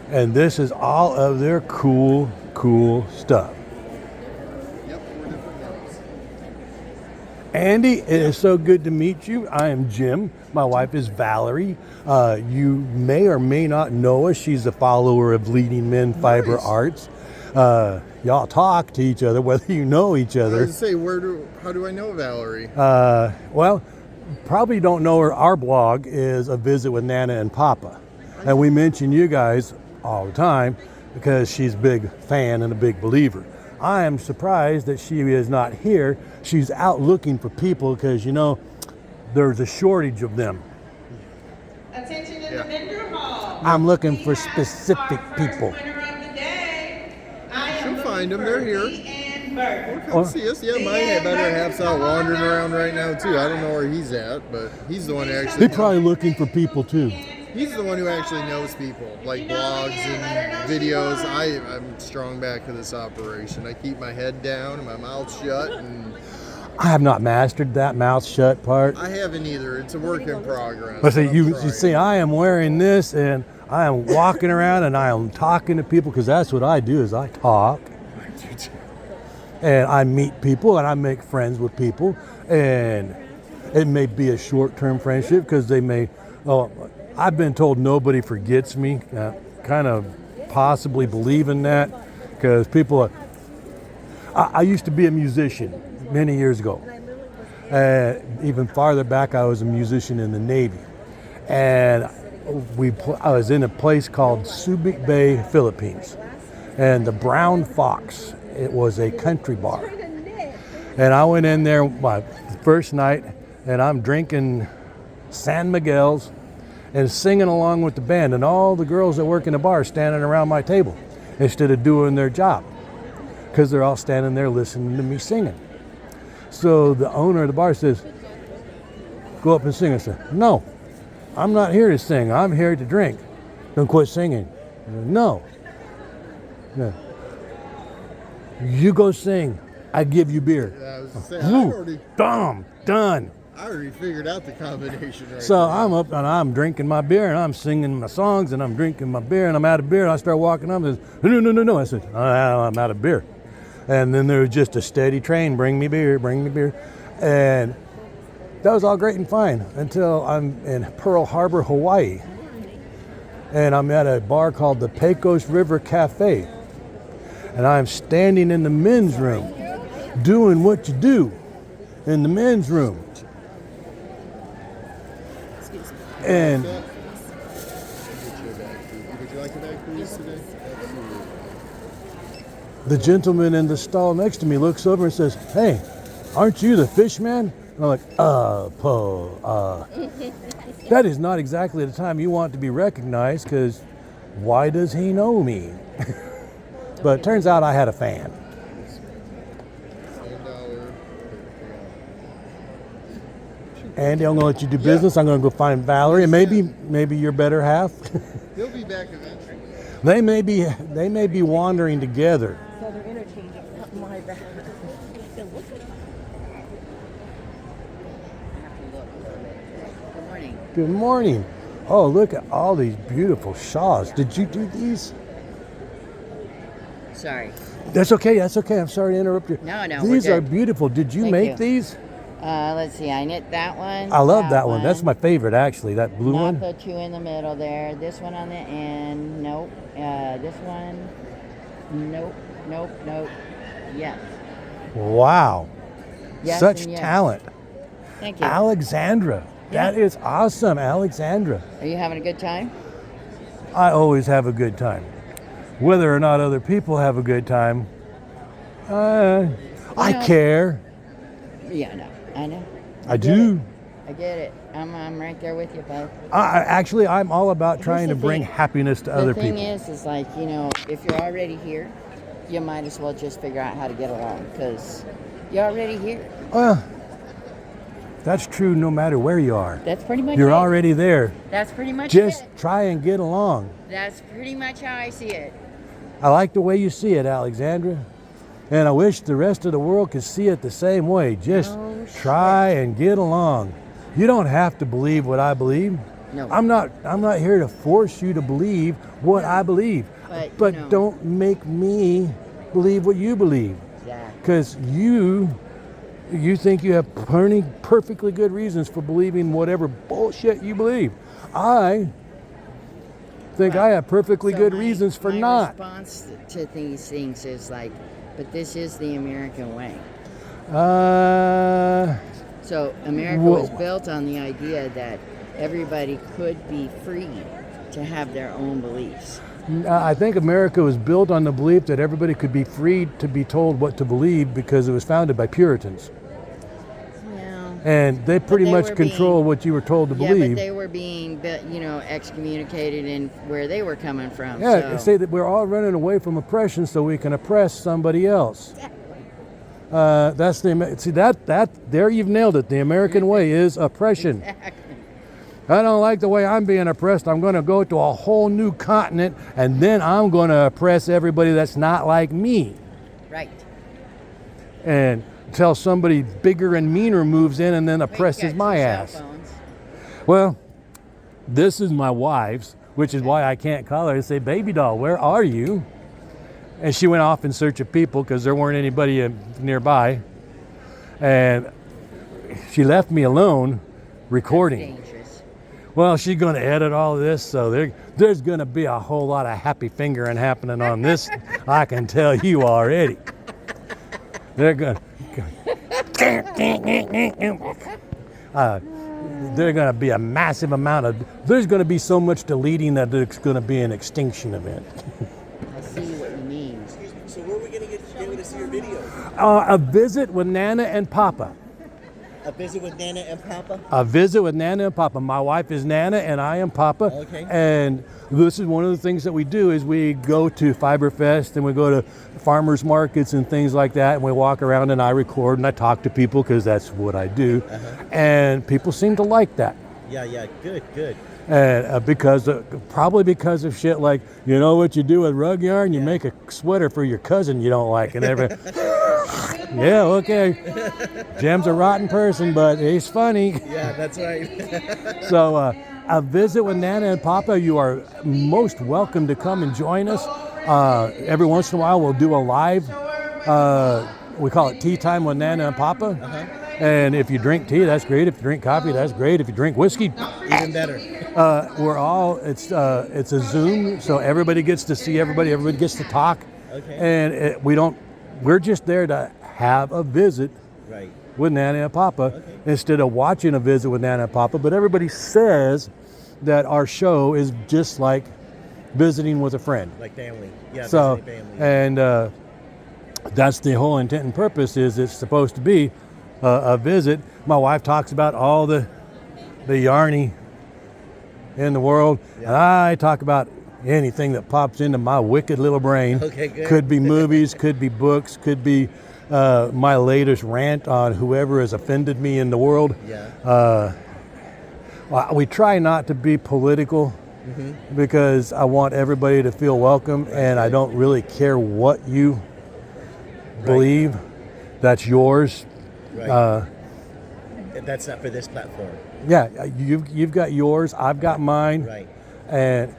and this is all of their cool stuff. Andy, it is so good to meet you. I am Jim. My wife is Valerie. You may or may not know us. She's a follower of Leading Men Fiber Arts. Y'all talk to each other, whether you know each other. I was say, how do I know Valerie? Well, probably don't know her. Our blog is A Visit with Nana and Papa. And we mention you guys all the time because she's a big fan and a big believer. I am surprised that she is not here. She's out looking for people because, you know, there's a shortage of them. Attention in the vendor hall. I'm looking for specific people. She'll find them. They're here. Come see us. Yeah, my better half's out wandering around right now too. I don't know where he's at, but he's the one who actually. They're probably looking for people too. He's the one who actually knows people, like blogs and videos. I'm strong back to this operation. I keep my head down and my mouth shut, and I have not mastered that mouth shut part. I haven't either. It's a work in progress. But you see, I am wearing this and I am walking around and I am talking to people because that's what I do is I talk. And I meet people and I make friends with people, and it may be a short-term friendship because they may. Oh, I've been told nobody forgets me. Kind of possibly believe in that because people. I used to be a musician many years ago. Even farther back, I was a musician in the Navy, and I was in a place called Subic Bay, Philippines, and the Brown Fox. It was a country bar, and I went in there my first night, and I'm drinking San Miguel's and singing along with the band, and all the girls that work in the bar are standing around my table instead of doing their job because they're all standing there listening to me singing. So the owner of the bar says, "Go up and sing." I said, "No, I'm not here to sing. I'm here to drink. Don't quit singing." I said, "No. No. You go sing. I give you beer." Yeah, I was saying, Done. I already figured out the combination right So now. I'm up and I'm drinking my beer and I'm singing my songs and I'm drinking my beer and I'm out of beer and I start walking up and says, No. I said, I'm out of beer. And then there was just a steady train, bring me beer. And that was all great and fine until I'm in Pearl Harbor, Hawaii. And I'm at a bar called the Pecos River Cafe. And I'm standing in the men's room doing what you do in the men's room. And Would you like a bag for use today? Absolutely. the gentleman in the stall next to me looks over and says, "Hey, aren't you the fish man?" And I'm like, That is not exactly the time you want to be recognized because why does he know me? But it turns out I had a fan. Andy, I'm going to let you do business. I'm going to go find Valerie and maybe your better half. He'll be back eventually. They may be wandering together. So they're interchanging. My bad. Good morning. Good morning. Oh, look at all these beautiful shawls. Did you do these? Sorry. That's okay. I'm sorry to interrupt you. No, These we're are good. beautiful. Did you Thank make you. these? Let's see. I knit that one. I love that one. That's my favorite, actually. That blue Not one. the two in the middle there. This one on the end. Nope. This one. Nope, nope, nope. Yes. Wow. Yes Such and yes. talent. Thank you. Alexandra. That is awesome, Alexandra. Are you having a good time? I always have a good time. Whether or not other people have a good time, I care. Yeah, I know. I do. I get it. I'm right there with you, bud. Actually, I'm all about trying to the bring thing. happiness to other The thing people. is like, you know, if you're already here, you might as well just figure out how to get along because you're already here. Well, that's true no matter where you are. That's pretty much You're it. already there. That's pretty much Just it. try and get along. That's pretty much how I see it. I like the way you see it, Alexandra. And I wish the rest of the world could see it the same way. Just try and get along. You don't have to believe what I believe. No. I'm not here to force you to believe what I believe. But you know. don't make me believe what you believe. Exactly. Because you think you have perfectly good reasons for believing whatever bullshit you believe. I think I have perfectly good reasons for not. My response to these things is like, but this is the American way. So America was built on the idea that everybody could be free to have their own beliefs. I think America was built on the belief that everybody could be free to be told what to believe because it was founded by Puritans. And they pretty much control what you were told to believe. Yeah, but they were being, excommunicated in where they were coming from. Yeah, so. they say that we're all running away from oppression so we can oppress somebody else. That's there you've nailed it. The American way is oppression. Exactly. I don't like the way I'm being oppressed. I'm going to go to a whole new continent and then I'm going to oppress everybody that's not like me. Right. And until somebody bigger and meaner moves in and then oppresses my ass. Well, this is my wife's, which is why I can't call her and say, baby doll, where are you? And she went off in search of people because there weren't anybody nearby. And she left me alone recording. That's dangerous. Well, she's going to edit all this, so there's going to be a whole lot of happy fingering happening on this. I can tell you already. They're going to... there's going to be a massive amount of... There's going to be so much deleting that it's going to be an extinction event. I see what you mean. So where are we going to be able to see your video? A visit with Nana and Papa. A visit with Nana and Papa? A visit with Nana and Papa. My wife is Nana and I am Papa. Okay. And this is one of the things that we do is we go to Fiberfest and we go to farmers markets and things like that. And we walk around and I record and I talk to people because that's what I do. And people seem to like that. Yeah, good. And probably because of shit like, you know what you do with rug yarn? You make a sweater for your cousin you don't like. And yeah, okay. Jim's a rotten person, but he's funny. Yeah, that's right. So a visit with Nana and Papa, you are most welcome to come and join us. Every once in a while we'll do a live, we call it Tea Time with Nana and Papa. And if you drink tea, that's great. If you drink coffee, that's great. If you drink whiskey, even better. It's a Zoom, so everybody gets to see everybody. Everybody gets to talk. Okay. And we're just there to have a visit with Nana and Papa instead of watching a visit with Nana and Papa. But everybody says that our show is just like visiting with a friend. Like family. Yeah, so, family. And that's the whole intent and purpose is it's supposed to be a visit. My wife talks about all the yarny in the world. Yeah. And I talk about anything that pops into my wicked little brain. Okay, good. Could be movies, could be books, could be my latest rant on whoever has offended me in the world. Yeah. We try not to be political because I want everybody to feel welcome, and I don't really care what you believe. That's yours. Right. That's not for this platform. Yeah, you've got yours, I've got mine. Right. And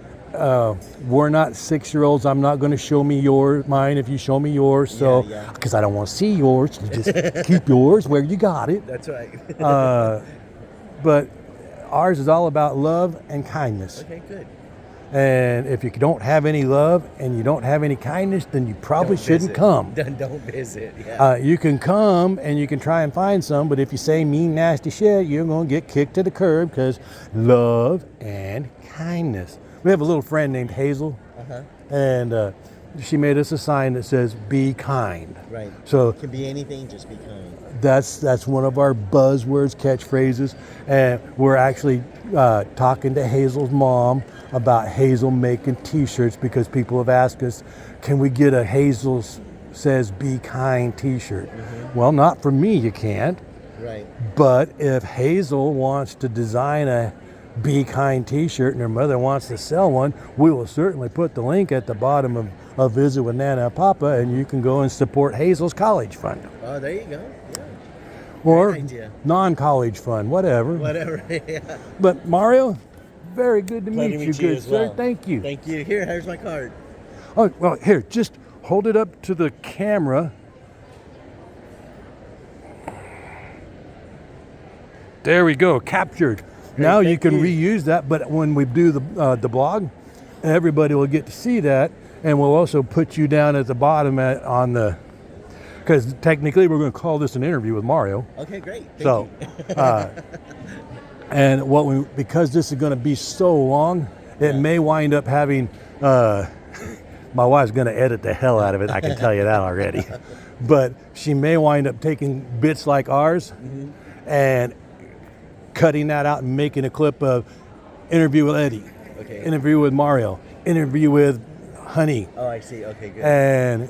we're not 6-year-olds. I'm not going to show me mine if you show me yours. So, because I don't want to see yours, you just keep yours where you got it. That's right. But ours is all about love and kindness. Okay, good. And if you don't have any love and you don't have any kindness, then you probably Don't shouldn't visit. come. Don't visit. Yeah. You can come and you can try and find some, but if you say mean, nasty shit, you're going to get kicked to the curb because love and kindness. We have a little friend named Hazel, and she made us a sign that says, be kind. Right. So It can be anything, just be kind. that's one of our buzzwords, catchphrases, and we're actually talking to Hazel's mom about Hazel making t-shirts because people have asked us, can we get a Hazel says be kind t-shirt? Well, not for me, you can't. Right. But if Hazel wants to design a be kind t-shirt and her mother wants to sell one, we will certainly put the link at the bottom of Visit with Nana and Papa, and you can go and support Hazel's college fund. Oh, there you go. Yeah. Or Great idea. non-college fund, whatever. Whatever. Yeah. But Mario, very good to Glad meet to you, good as sir. well. Thank you. Thank you. Here's my card. Oh, well, here, just hold it up to the camera. There we go, captured. Now you can reuse that, but when we do the blog, everybody will get to see that, and we'll also put you down at the bottom on the, because technically we're going to call this an interview with Mario. Okay, great. Thank So, and because this is going to be so long, it may wind up having, my wife's going to edit the hell out of it, I can tell you that already. But she may wind up taking bits like ours and cutting that out and making a clip of interview with Eddie, interview with Mario, interview with Honey. Oh, I see. Okay, good. And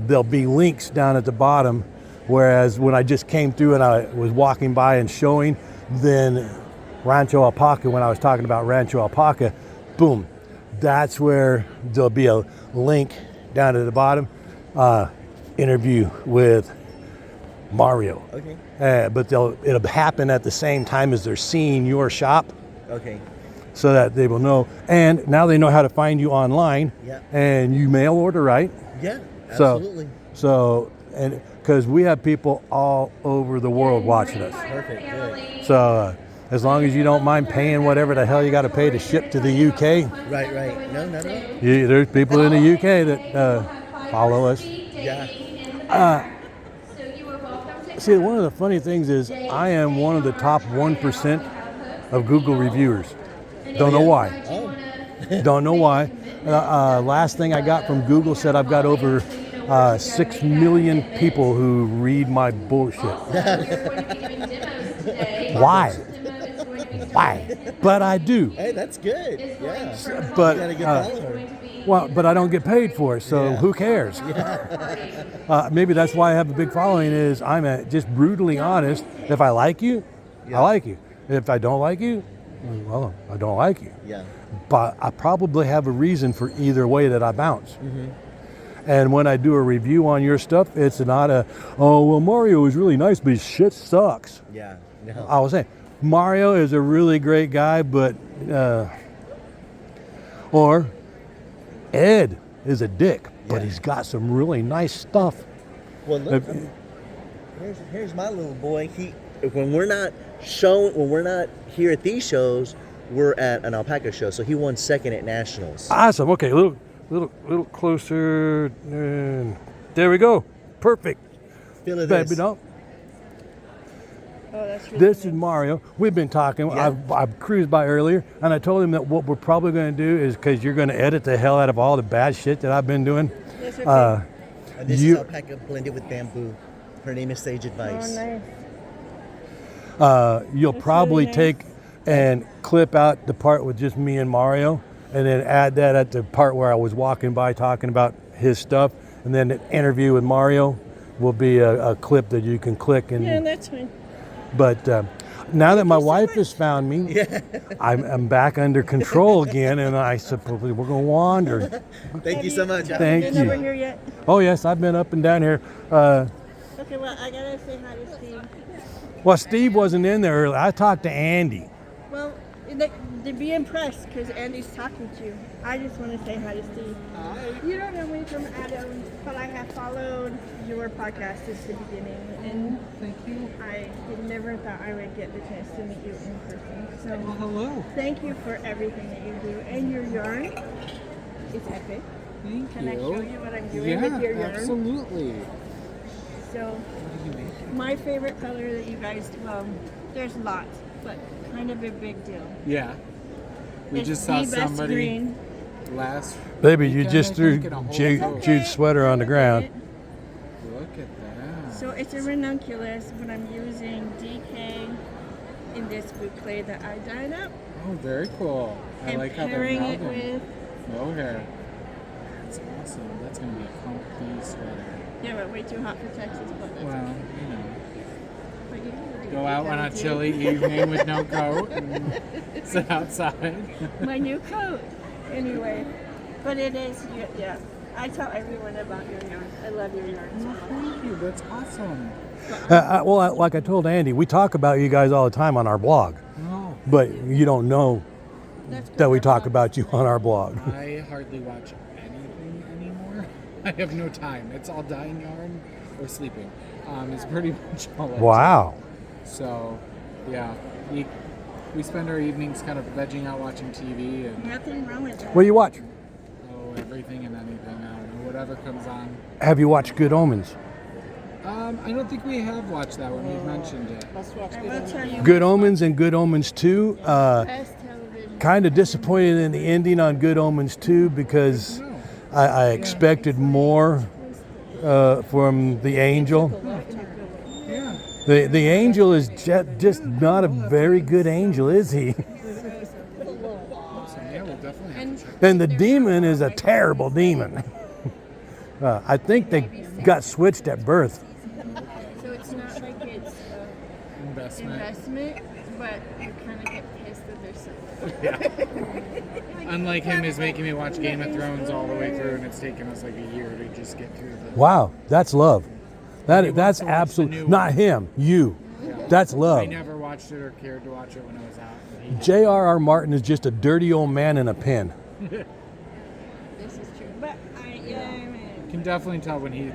there'll be links down at the bottom, whereas when I just came through and I was walking by and showing, then Rancho Alpaca, when I was talking about Rancho Alpaca, boom, that's where there'll be a link down at the bottom, interview with Mario. Okay. But it'll happen at the same time as they're seeing your shop. Okay. So that they will know. And now they know how to find you online. Yeah. And you mail order, right? Yeah, absolutely. So and because we have people all over the world watching us. Perfect. Good. So as long as you don't mind paying whatever the hell you got to pay to ship to the UK. Right. No. There's people in the UK that follow us. Yeah. See, one of the funny things is I am one of the top 1% of Google reviewers. Don't know why. Don't know why. Last thing I got from Google said I've got over 6 million people who read my bullshit. Why? Why? But I do. Hey, that's good. Yeah. But You got a good follower. well, but I don't get paid for it, so who cares? Maybe that's why I have a big following. Is I'm just brutally honest. If I like you, I like you. If I don't like you, well, I don't like you. Yeah. But I probably have a reason for either way that I bounce. And when I do a review on your stuff, it's not oh, well, Mario is really nice, but his shit sucks. Yeah. No. I was saying, Mario is a really great guy, but, or Ed is a dick, but he's got some really nice stuff. Well, look, here's my little boy. When we're not here at these shows, we're at an alpaca show. So he won second at nationals. Awesome. Okay, a little closer. And there we go. Perfect. Feel of Baby, this. no. Oh, that's really This is Mario. We've been talking. Yeah. I've cruised by earlier, and I told him that what we're probably going to do is, because you're going to edit the hell out of all the bad shit that I've been doing. That's okay. And this is alpaca blended with bamboo. Her name is Sage Advice. Oh, nice. You'll probably really nice. take and clip out the part with just me and Mario, and then add that at the part where I was walking by talking about his stuff, and then the interview with Mario will be a clip that you can click and. Yeah, that's fine. But now that my wife has found me, I'm back under control again, and I suppose we're going to wander. Thank you so much. Thank Been you. over here yet? Oh yes, I've been up and down here. Okay, well, I gotta say hi to Steve. Well, Steve wasn't in there earlier. I talked to Andy. Well, they'd be impressed because Andy's talking to you. I just want to say hi to Steve. Hi. You don't know me from Adam, but I have followed your podcast since the beginning, and Thank you. I never thought I would get the chance to meet you in person. So Well, hello. thank you for everything that you do, and your yarn is epic. Thank Can you. I show you what I'm doing Yeah, with your yarn? absolutely. So What do you make? my favorite color that you guys, well, there's lots, but kind of a big deal. Yeah. We It's just saw the best somebody green. last Baby, you weekend, just I threw think, in a whole Jude's boat. sweater on the ground. Look at that. So it's a ranunculus, but I'm using DK in this boucle that I dyed up. Oh, very cool. I and like how they're pairing it melding. with, Okay. That's awesome. That's going to be a comfy sweater. yeah, but way too hot for Texas, but that's Well, okay. you know. But you can do Go what out you on a gotta do. chilly evening with no coat and sit outside. My new coat, anyway. But it is, yeah. I tell everyone about your yarn. I love your yarn so much. Thank you. That's awesome. Well, like I told Andy, we talk about you guys all the time on our blog, Oh, but you don't know that we talk about you on our blog. I hardly watch anything anymore. I have no time. It's all dyeing yarn or sleeping. It's pretty much all I do. Wow. So, yeah, we spend our evenings kind of vegging out watching TV and Nothing wrong with that. What do you watch? everything and anything. I don't know, whatever comes on. Have you watched Good Omens? I don't think we have watched that one. You've mentioned it. I will tell you. Good Omens and Good Omens 2. Best television. Kind of disappointed in the ending on Good Omens 2 because I expected more from the angel. Yeah. The angel is just not a very good angel, is he? So, yeah, we'll definitely have to check. And the demon is a terrible demon. I think they got switched at birth. So it's not like it's investment, but you kind of get pissed that there's something. Yeah. Unlike him is making me watch Game of Thrones all the way through, and it's taken us like a year to just get through the. Wow, that's love. That's to watch the absolutely new not one. him. You. Yeah. That's I love. never watched it or cared to watch it when it was out. and he did. J.R.R. Martin is just a dirty old man in a pen. This is true, but I Can definitely tell when he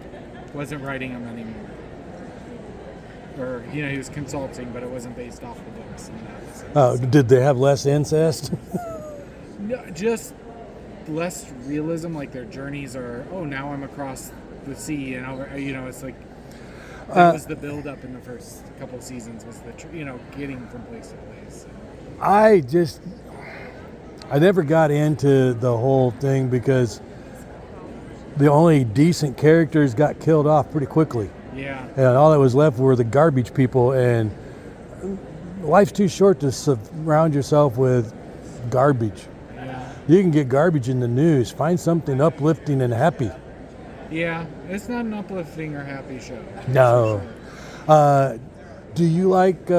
wasn't writing them anymore. Or, he was consulting, but it wasn't based off the books. And that was Did they have less incest? No, just less realism, like their journeys are, now I'm across the sea, and over, it's like, that was the build-up in the first couple seasons, was the, getting from place to place. I never got into the whole thing because the only decent characters got killed off pretty quickly. Yeah. And all that was left were the garbage people, and life's too short to surround yourself with garbage. Yeah. You can get garbage in the news. Find something uplifting and happy. Yeah, it's not an uplifting or happy show. No. Do you like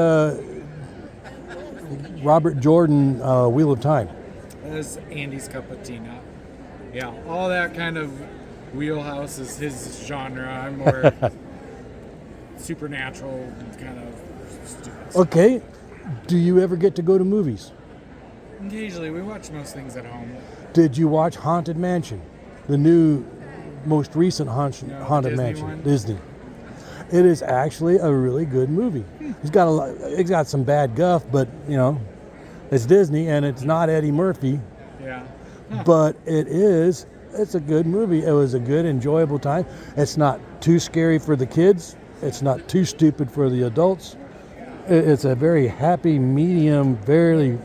Robert Jordan, Wheel of Time? That's Andy's cup of tea now. Yeah, all that kind of wheelhouse is his genre. I'm more supernatural kind of stupid stuff. Okay. Do you ever get to go to movies? Occasionally, we watch most things at home. Did you watch Haunted Mansion? The new, most recent Haunted Disney Mansion. one? Disney. It is actually a really good movie. It's got some bad guff, but it's Disney and it's not Eddie Murphy. Yeah. But it's a good movie. It was a good, enjoyable time. It's not too scary for the kids. It's not too stupid for the adults. It's a very happy medium, barely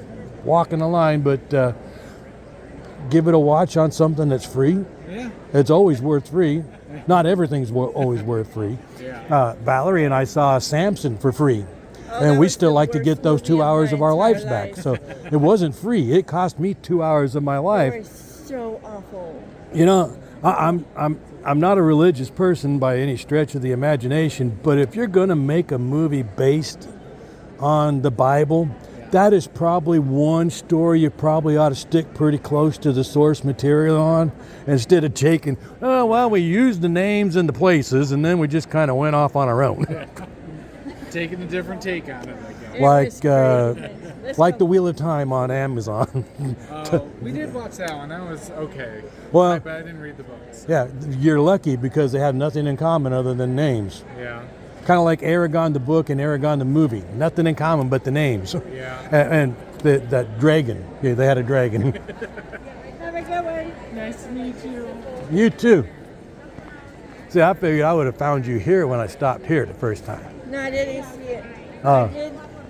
walking the line, but give it a watch on something that's free. Yeah. It's always worth free. Not everything's always worth free. Yeah. Valerie and I saw Samson for free. And we still like to get those 2 hours of our lives back. So it wasn't free. It cost me 2 hours of my life. You're so awful. I'm not a religious person by any stretch of the imagination, but if you're going to make a movie based on the Bible, that is probably one story you probably ought to stick pretty close to the source material on, instead of taking, we used the names and the places, and then we just kind of went off on our own. Taking a different take on it, I guess. Like Let's like go. the Wheel of Time on Amazon. We did watch that one. That was okay. Well- but I didn't read the books. Yeah, you're lucky because they have nothing in common other than names. Yeah. Kind of like Aragon the book and Aragon the movie. Nothing in common but the names. Yeah. And that dragon. Yeah, they had a dragon. Have a good one. Nice to meet you. You too. See, I figured I would have found you here when I stopped here the first time. No, I didn't see it. Oh.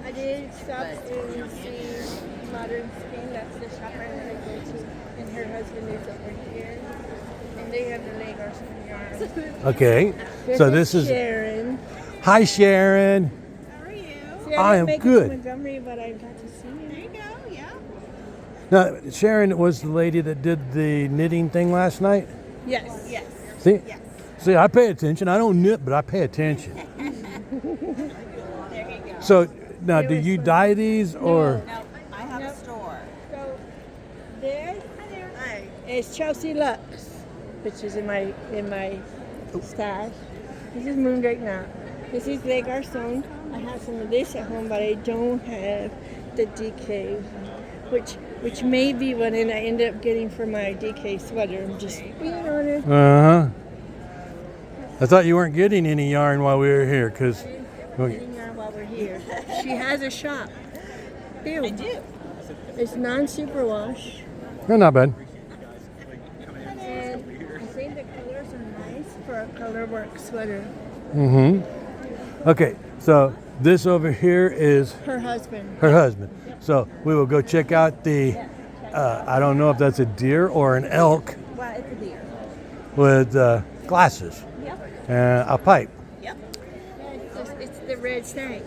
I did stop and see Modern Skin. That's the shop I want to go to. And her husband is over here. And they have the leg or some yarn. Okay. So this is Sharon. Hi, Sharon. See, I didn't am make it good. to Montgomery, but I got to see you. There you go, yeah. Now, Sharon was the lady that did the knitting thing last night. Yes. Yes. See, see, I pay attention. I don't knit, but I pay attention. So now, do you dye these or? I have a store. So this is Chelsea Lux, which is in my stash. This is Moon right now. This is Le Garçon. I have some of this at home, but I don't have the DK, which may be what I end up getting for my DK sweater. I'm just being honest. Uh huh. I thought you weren't getting any yarn while we were here, because. Getting yarn while we're here. She has a shop. Ew. I do. It's non-superwash. They're not bad. And I think the colors are nice for a color work sweater. Mm-hmm. Okay, so this over here is Her husband. her husband. So we will go check out the, I don't know if that's a deer or an elk Well, it's a deer. with glasses Yep. and a pipe. Yep. It's the red snake.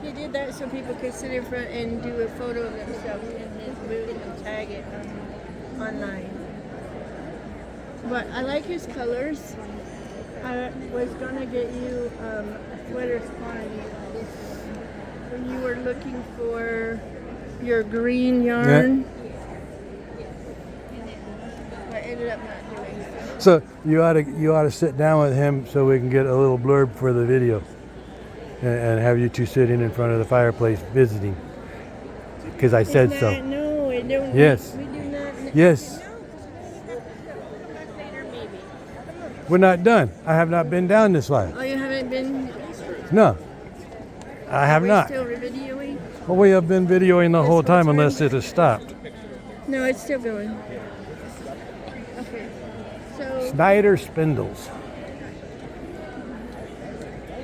He did that so people could sit in front and do a photo of themselves in his booth and tag it online. But I like his colors. I was gonna get you a sweater quantity of this one. When you were looking for your green yarn. I ended up not doing so. So you ought to sit down with him so we can get a little blurb for the video, and have you two sitting in front of the fireplace visiting. Because I said It's so. not- No, it don't. Yes. We do not. Yes. We're not done. I have not been down this way. Oh, you haven't been. No, I have We're not. still videoing? Well, we have been videoing the whole time unless it has stopped. No, it's still going. Okay. So. Snyder spindles.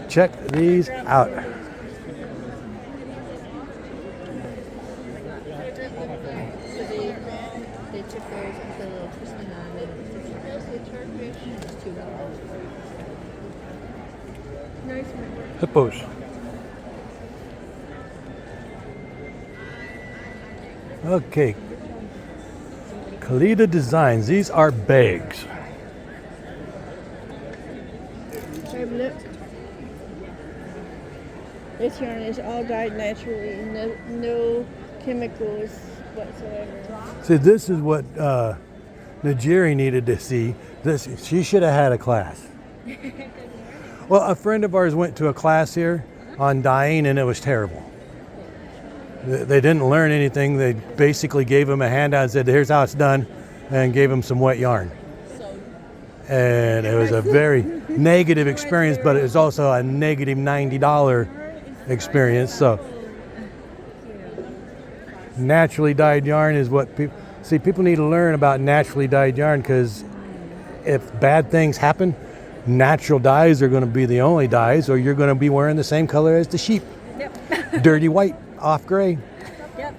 Check these out. They took those and put a little twisting on it. The turkish. It's $2. Nice one. Hippos. Okay. Kalita Designs. These are bags. Babe, look. This yarn is all dyed naturally. No chemicals whatsoever. See, this is what Najiri needed to see. She should have had a class. Well, a friend of ours went to a class here on dyeing, and it was terrible. They didn't learn anything. They basically gave him a handout and said, here's how it's done, and gave him some wet yarn. And it was a very negative experience, but it was also a negative $90 experience. So naturally dyed yarn is what people see. People need to learn about naturally dyed yarn, because if bad things happen, natural dyes are going to be the only dyes, or you're going to be wearing the same color as the sheep. Yep. Dirty white off gray. Yep.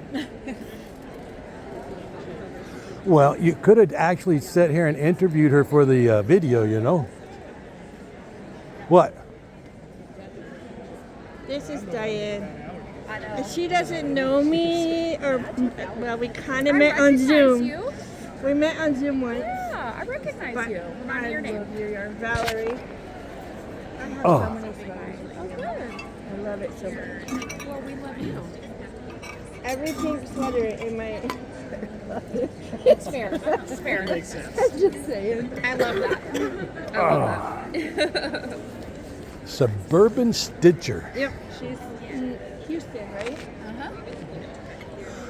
Well, you could have actually sat here and interviewed her for the video, you know. What? This is Diane. She doesn't know me, or well, we kind of met on Zoom. You? We met on Zoom once. Yeah, I recognize But you. Remind me your name. love your yarn, Valerie. I have Oh. so many sweaters. Oh, good. I love it so much. Well, we love you. Every pink sweater in my. It's fair. It's fair. I'm just saying. I love that. I love that. Suburban Stitcher. Yep, she's in Houston, right?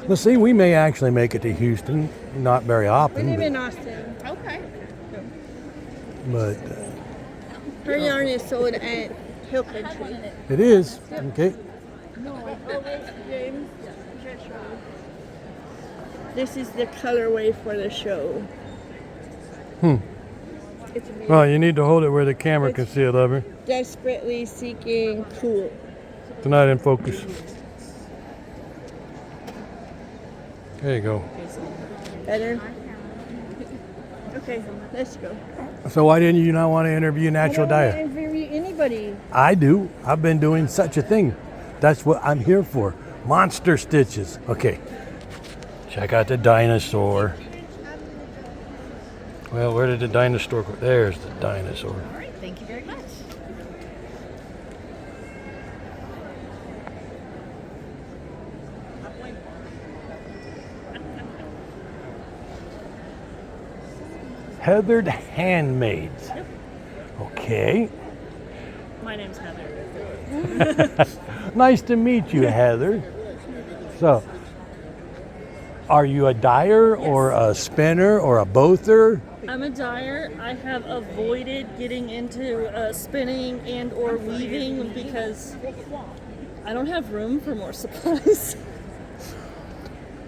Let's see, we may actually make it to Houston. Not very We often, live but, in Austin. Okay. but Her yarn is sold at Hill Country. it is. Okay. James. This is the colorway for the show. It's really Well, you need to hold it where the camera can see it, lover. desperately seeking cool. It's not in focus. There you go. Better? Okay, let's go. So why didn't you not want to interview Natural I Dyer? don't want to interview anybody. I do. I've been doing such a thing. That's what I'm here for. Monster stitches. Okay. Check out the dinosaur. Well, where did the dinosaur go? There's the dinosaur. All right. Thank you very much. Heathered handmaids. Okay. My name's Heather. Nice to meet you, Heather. So, are you a dyer or a spinner or a bother? I'm a dyer. I have avoided getting into spinning and or weaving because I don't have room for more supplies.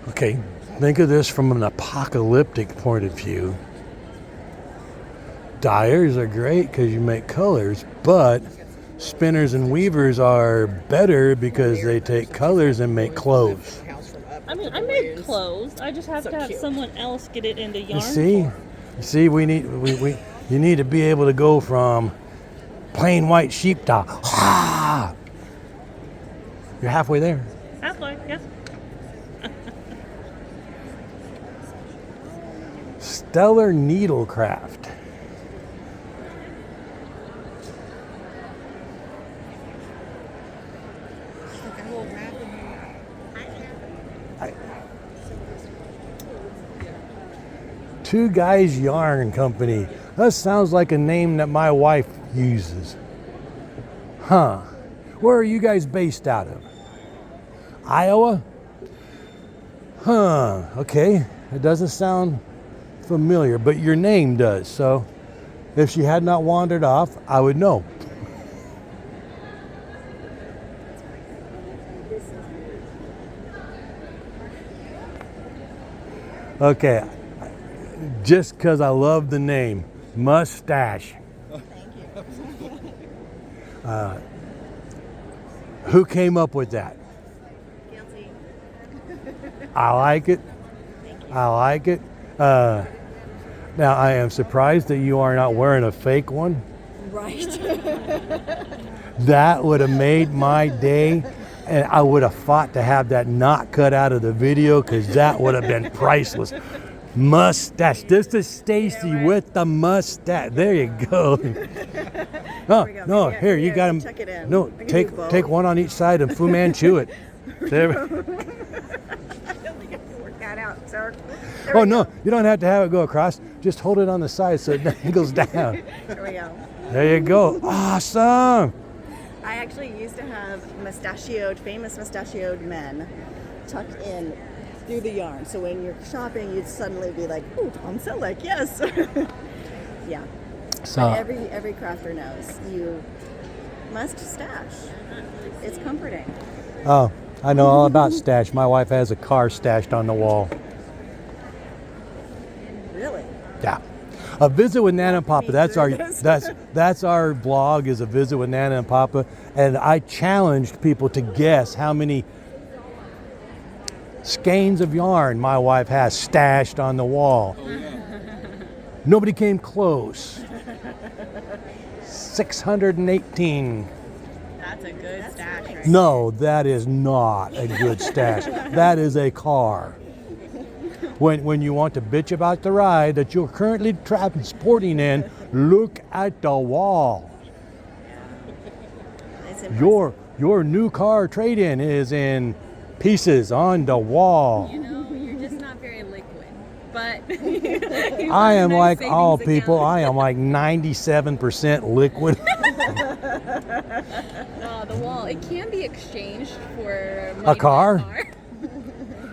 Okay, think of this from an apocalyptic point of view. Dyers are great because you make colors, but spinners and weavers are better because they take colors and make clothes. I mean, I make clothes. I just have to have someone else get it into yarn. You see, you need to be able to go from plain white sheep to You're halfway there. Halfway, yes. Stellar Needlecraft. Two Guys Yarn Company. That sounds like a name that my wife uses. Huh. Where are you guys based out of? Iowa? Huh. Okay. It doesn't sound familiar, but your name does. So if she had not wandered off, I would know. Okay. Just because I love the name, Mustache. Who came up with that? Guilty. I like it. I like it. Now, I am surprised that you are not wearing a fake one. Right. That would have made my day, and I would have fought to have that not cut out of the video because that would have been priceless. Mustache. This is Stacy with the mustache. There you go. No, here you got him. Check it in. No, take one on each side and Fu Manchu it. There. I don't think I can work that out, sir. Oh no, you don't have to have it go across. Just hold it on the side so it angles down. There we go. There you go. Awesome. I actually used to have famous mustachioed men tucked in through the yarn. So when you're shopping, you'd suddenly be like, "Ooh, Tom Selleck, yes." Yeah. So But every crafter knows you must stash. It's comforting. Oh, I know all about stash. My wife has a car stashed on the wall. Really? Yeah. A visit with Nana and Papa. That's our blog, is a visit with Nana and Papa. And I challenged people to guess how many skeins of yarn my wife has stashed on the wall. Nobody came close. 618. That's a good stash, right? No, that is not a good stash. That is a car. When you want to bitch about the ride that you're currently transporting in, look at the wall. Your new car trade-in is in pieces on the wall. You know, you're just not very liquid. But I am like all people. I am like 97% liquid. The wall. It can be exchanged for money A car? for a car.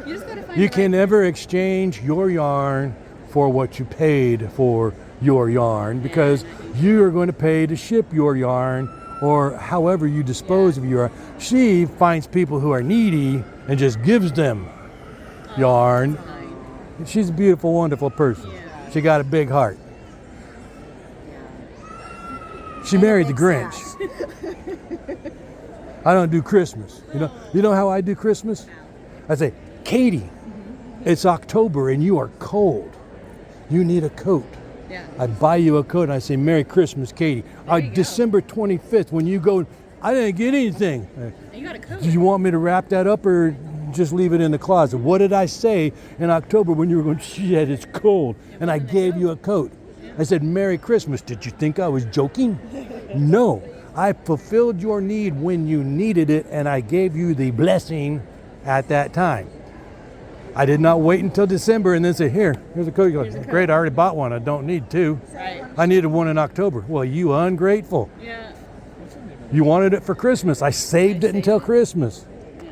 You just gotta find You the can right never exchange your yarn for what you paid for your yarn, because you are going to pay to ship your yarn or however you dispose of your. She finds people who are needy and just gives them yarn. She's a beautiful, wonderful person. She got a big heart. She married the Grinch. I don't do Christmas. You know how I do Christmas? I say, Katie, it's October and you are cold. You need a coat. Yeah. I buy you a coat and I say, Merry Christmas, Katie. December 25th, when you go, I didn't get anything. You got a coat. Do you want me to wrap that up or just leave it in the closet? What did I say in October when you were going, shit, it's cold, and I gave you a coat? I said, Merry Christmas. Did you think I was joking? No. I fulfilled your need when you needed it, and I gave you the blessing at that time. I did not wait until December and then say, here's a coat. You go, great, I already bought one. I don't need two. Right. I needed one in October. Well, you ungrateful. Yeah. You wanted it for Christmas. I saved it until Christmas. Yeah.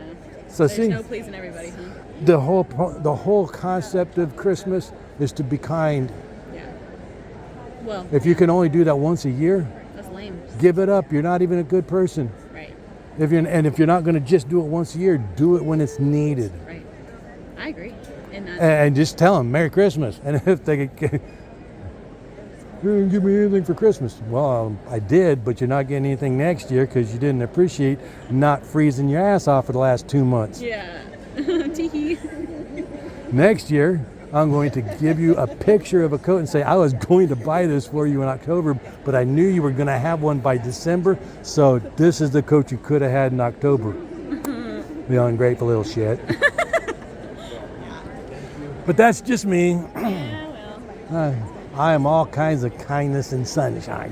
So There's see, no pleasing everybody, huh? the whole concept of Christmas is to be kind. Yeah. Well, If you can only do that once a year, that's lame. give it up. You're not even a good person. Right. If you're not going to just do it once a year, do it when it's needed. Right. I agree. And just tell them Merry Christmas. And if they you didn't give me anything for Christmas. Well, I did, but you're not getting anything next year because you didn't appreciate not freezing your ass off for the last 2 months. Yeah. Tee. Next year, I'm going to give you a picture of a coat and say, I was going to buy this for you in October, but I knew you were going to have one by December, so this is the coat you could have had in October. The ungrateful little shit. But that's just me. Yeah, well. I am all kinds of kindness and sunshine.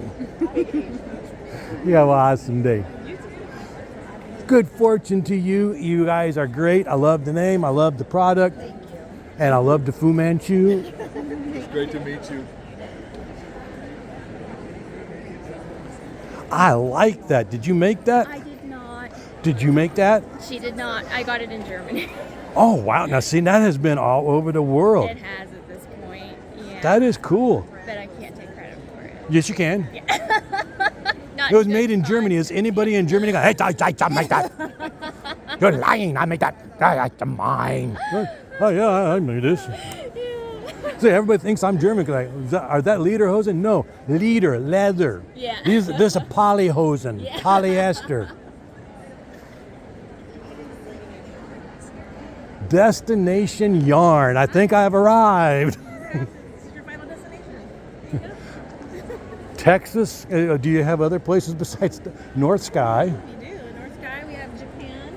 You have an awesome day. Good fortune to you. You guys are great. I love the name. I love the product. And I love the Fu Manchu. It's great to meet you. I like that. Did you make that? I did not. Did you make that? She did not. I got it in Germany. Oh, wow. Now, see, that has been all over the world. It has at this point. Yeah. That is cool. But I can't take credit for it. Yes, you can. Not It was good made in fun. Germany. Is anybody in Germany going, hey, I make that? You're lying. I make that. That's mine. Oh, yeah, I made this. See, everybody thinks I'm German. Are that lederhosen? No, leader, leather. Yeah. This is a polyhosen, Yeah. polyester. Destination yarn. I think I've arrived. This is your final destination. Texas. Do you have other places besides North Sky? We do. North Sky, we have Japan,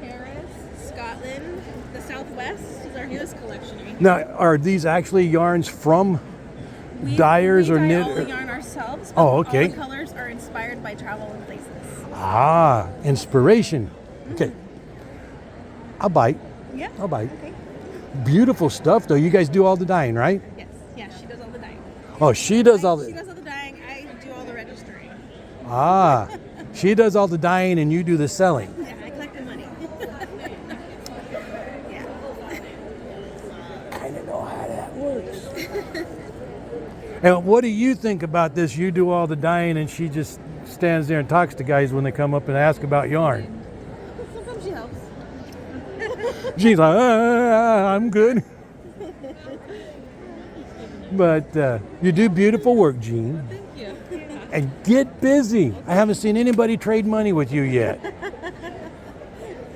Paris, Scotland, the Southwest is our newest collection. Now, are these actually yarns from dyers or we dye knit? all the yarn ourselves. Oh, All okay. the colors are inspired by travel and places. Ah, inspiration. Okay. I'll bite. Yeah. I'll bite. Okay. Beautiful stuff, though. You guys do all the dyeing, right? Yes. Yeah, she does all the dyeing. Oh, she does all She the. does all the dyeing. I do all the registering. Ah, she does all the dyeing and you do the selling. Yeah, I collect the money. Kind of know how that works. And what do you think about this? You do all the dyeing and she just stands there and talks to guys when they come up and ask about yarn. Sometimes she helps. She's like, I'm good. But you do beautiful work, Jean. Thank you. And get busy. I haven't seen anybody trade money with you yet.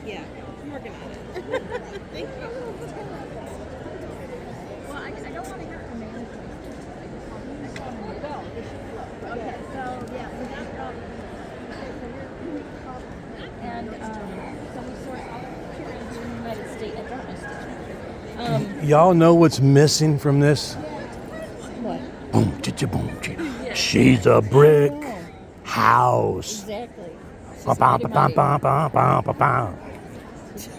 Yeah, I'm working on it. Thank you. Well, I don't want to hear from management. Okay, so yeah, we got and so we source all the materials in the United States and don't Y'all know what's missing from this? What? Boom, cha boom, cha. She's a brick house. Exactly. Ba-bam.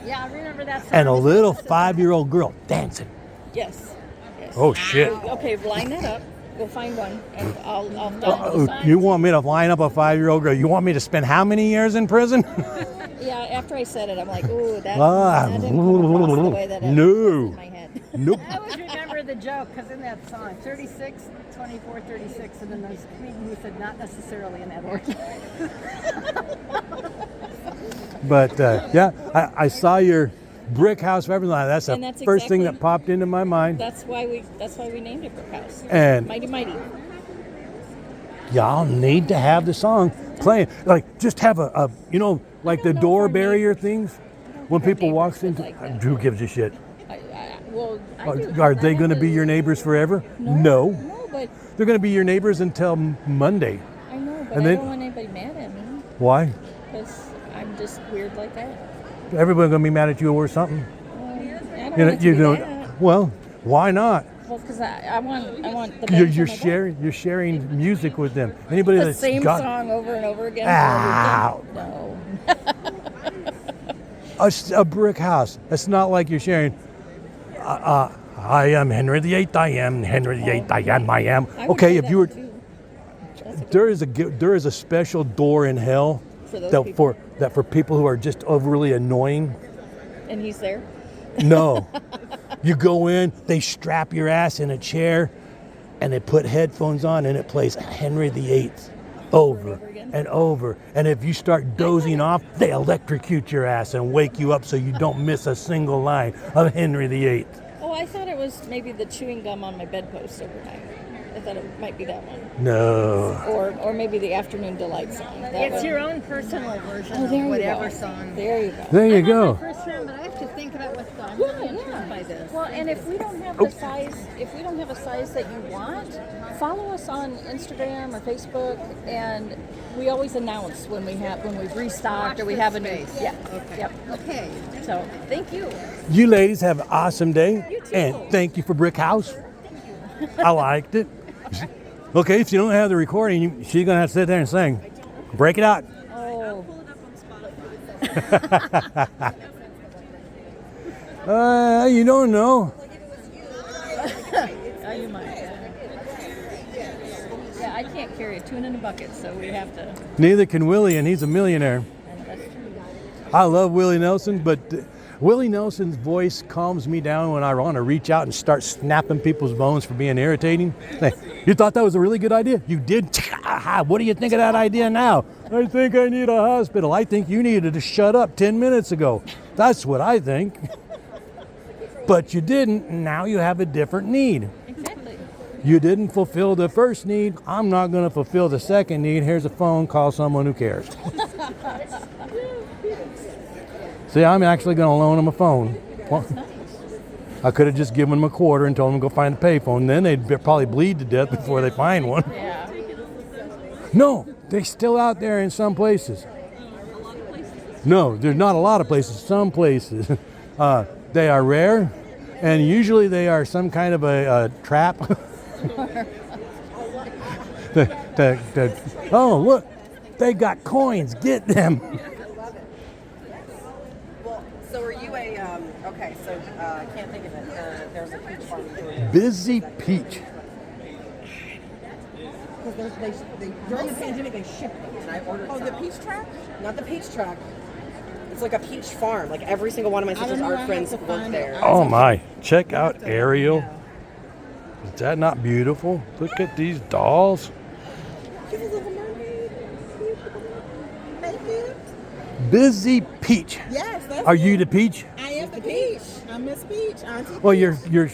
Yeah, I remember that song. And a little 5-year-old girl dancing. Yes. Oh, shit. Okay, line that up. We'll find one, and I'll decide. You want me to line up a 5-year-old girl? You want me to spend how many years in prison? Yeah, after I said it, I'm like, ooh, that didn't come across the way that it no. was in my head. Nope. I always remember the joke because in that song, 36, 24, 36, and then there's a comedian who said not necessarily in that order. But yeah, I saw your brick house for everything. That's the And that's first thing exactly- that popped into my mind. That's why we named it Brick House. And- Mighty. Y'all need to have the song playing. Like, just have a like the door barrier things. When people walk into, who gives a shit? I do. Are they going to be your neighbors forever? No. No, but They're going to be your neighbors until Monday. I know, but And I then- don't want anybody mad at me Why? because I'm just weird like that. Everybody's going to be mad at you or something. I don't want it to be that. Well, why not? Well, because I want the best You're for my dog. sharing music with them. Anybody The that's same got song over and over again. Ow. No. a brick house. It's not like you're sharing. I am Henry VIII. I am Henry VIII. I am. I would Okay, say if that you were, too. there is a special door in hell For those that people. for people who are just overly annoying. And he's there. No, you go in, they strap your ass in a chair, and they put headphones on, and it plays Henry VIII over and over. And if you start dozing off, they electrocute your ass and wake you up so you don't miss a single line of Henry VIII. Oh, I thought it was maybe the chewing gum on my bedpost overnight. I thought it might be that one. No. Or maybe the Afternoon Delight song. That It's one. your own personal version Oh, there of you whatever go. song. There you go. There you I'm go. on my first round, but I have to think about what's going on. I'm really intrigued by this. Well, and if we don't have the size, if we don't have a size that you want, follow us on Instagram or Facebook, and we always announce when we've restocked or we have a new. Space. Yeah. Okay. Yep. Okay. So thank you. You ladies have an awesome day. You too. And thank you for Brick House. I liked it. Okay, if you don't have the recording, she's going to have to sit there and sing. Break it out. Oh. You don't know. Oh, you might. Yeah, I can't carry a tune in a bucket, so we have to. Neither can Willie, and he's a millionaire. That's true. I love Willie Nelson, but Willie Nelson's voice calms me down when I want to reach out and start snapping people's bones for being irritating. Hey, you thought that was a really good idea? You did? What do you think of that idea now? I think I need a hospital. I think you needed to shut up 10 minutes ago. That's what I think. But you didn't, and now you have a different need. Exactly. You didn't fulfill the first need. I'm not going to fulfill the second need. Here's a phone, call someone who cares. See, I'm actually going to loan them a phone. Well, I could have just given them a quarter and told them to go find a payphone. Then they'd probably bleed to death before they find one. Yeah. No, they're still out there in some places. No, there's not a lot of places. Some places. They are rare, and usually they are some kind of a trap. Oh, look, they got coins. Get them. Well, so are you a, okay, so I can't think of it. There's a peach farm in Georgia. Busy Peach. Because during the pandemic, they shipped them. And I ordered Oh, the some. peach track? Not the peach track. It's like a peach farm. Like every single one of my sister's art friends work there. Oh my, check out Ariel. Is that not beautiful? Look at these dolls. Busy Peach. Yes, that's Are you the Peach? I am the peach. I'm Miss Peach. Auntie Well, Peach. your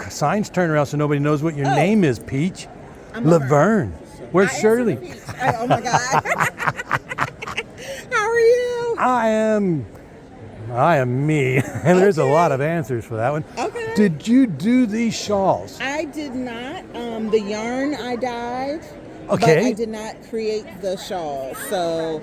signs turn around so nobody knows what your Oh. name is, Peach. I'm Laverne. Where's I am Shirley? the peach. Oh my God. How are you? I am me. And there's a lot of answers for that one. Okay. Did you do these shawls? I did not. The yarn I dyed. Okay. But I did not create the shawl. So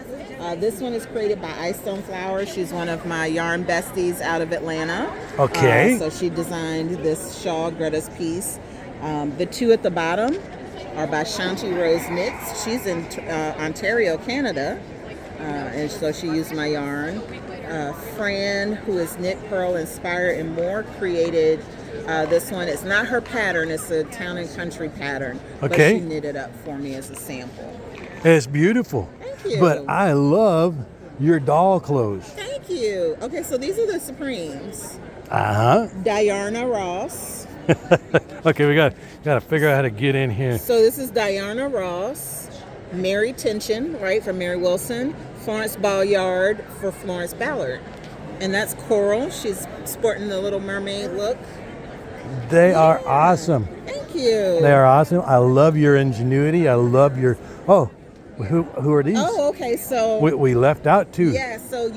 this one is created by Ice Stone Flower. She's one of my yarn besties out of Atlanta. Okay. So she designed this shawl, Greta's piece. The two at the bottom are by Shanti Rose Knits. She's in Ontario, Canada. And so she used my yarn. Fran, who is Knit, Pearl, Inspired, and More, created this one. It's not her pattern, it's a town and country pattern. But Okay. she knit it up for me as a sample. It's beautiful. Thank you. But I love your doll clothes. Thank you. Okay, so these are the Supremes. Uh-huh. Diana Ross. Okay, we got to figure out how to get in here. So this is Diana Ross. Mary Tension, right, from Mary Wilson. Florence Balliard for Florence Ballard. And that's Coral. She's sporting the Little Mermaid look. They are awesome. Thank you. They are awesome. I love your ingenuity. I love your... Oh, who are these? Oh, okay, so... We left out two. Yeah, so,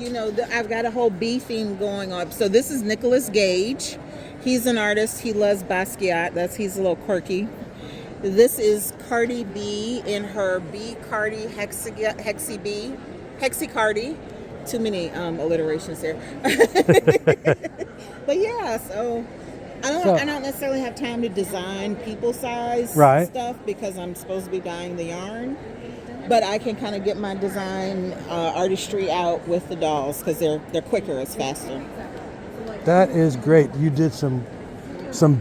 I've got a whole bee theme going on. So this is Nicholas Gage. He's an artist. He loves Basquiat. He's a little quirky. This is Cardi B in her B Cardi Hexi B. Hexi Cardi. Too many alliterations there. But yeah, so I don't necessarily have time to design people size stuff because I'm supposed to be dyeing the yarn. But I can kind of get my design artistry out with the dolls because they're quicker, it's faster. That is great. You did some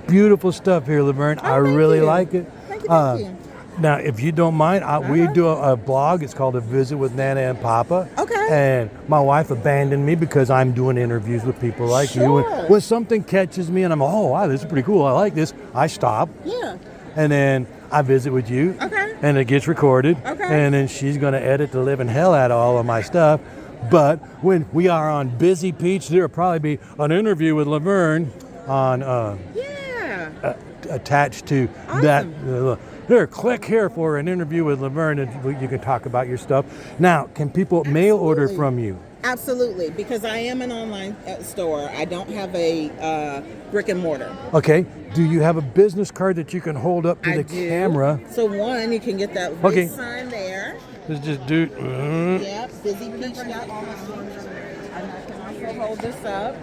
beautiful stuff here, Laverne. I really like it. Thank you. Now, if you don't mind, we do a blog. It's called A Visit with Nana and Papa. Okay. And my wife abandoned me because I'm doing interviews with people like you. When something catches me and I'm, oh, wow, this is pretty cool. I like this. I stop. Yeah. And then I visit with you. Okay. And it gets recorded. Okay. And then she's going to edit the living hell out of all of my stuff. But when we are on Busy Peach, there will probably be an interview with Laverne on attached to that. Here, click here for an interview with Laverne, and you can talk about your stuff. Now, can people mail order from you? Absolutely, because I am an online store. I don't have a brick and mortar. Okay. Do you have a business card that you can hold up to the camera? So one, you can get that big sign there. Let's just do. Yep, busypeach.com. I can also hold this up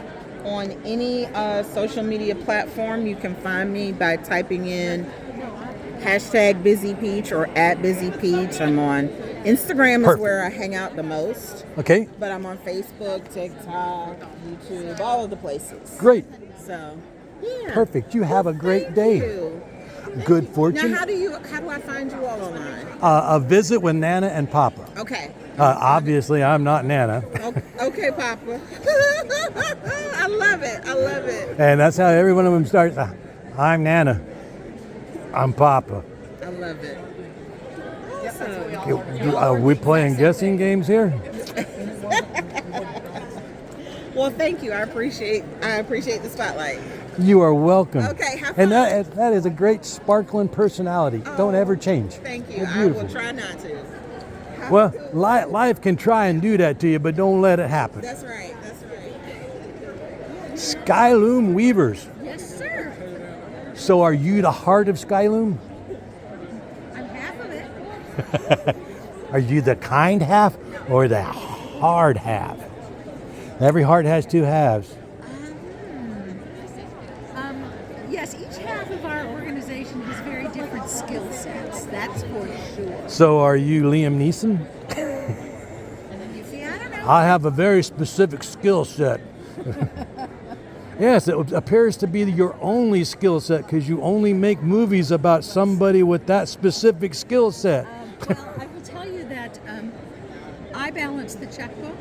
on any social media platform. You can find me by typing in #BusyPeach or @BusyPeach. I'm on Instagram is where I hang out the most. Okay. But I'm on Facebook, TikTok, YouTube, all of the places. Great. So, yeah. Perfect. You have a great day. You. Good fortune. Now, how do I find you all online? A Visit with Nana and Papa. Okay. Obviously, I'm not Nana. Okay, Papa. I love it. I love it. And that's how every one of them starts. I'm Nana. I'm Papa. I love it. Are we playing guessing games here? Well, thank you. I appreciate the spotlight. You are welcome. Okay, have fun. And that is a great sparkling personality. Don't ever change. Thank you. You're I beautiful. will try not to. Well, life can try and do that to you, but don't let it happen. That's right. That's right. Skyloom Weavers. Yes, sir. So are you the heart of Skyloom? I'm half of it. Are you the kind half or the hard half? Every heart has two halves. Yes, each half of our organization has very different skill sets. That's for sure. So are you Liam Neeson? You see, I don't know. I have a very specific skill set. Yes, it appears to be your only skill set because you only make movies about somebody with that specific skill set. Well, I will tell you that I balance the checkbook.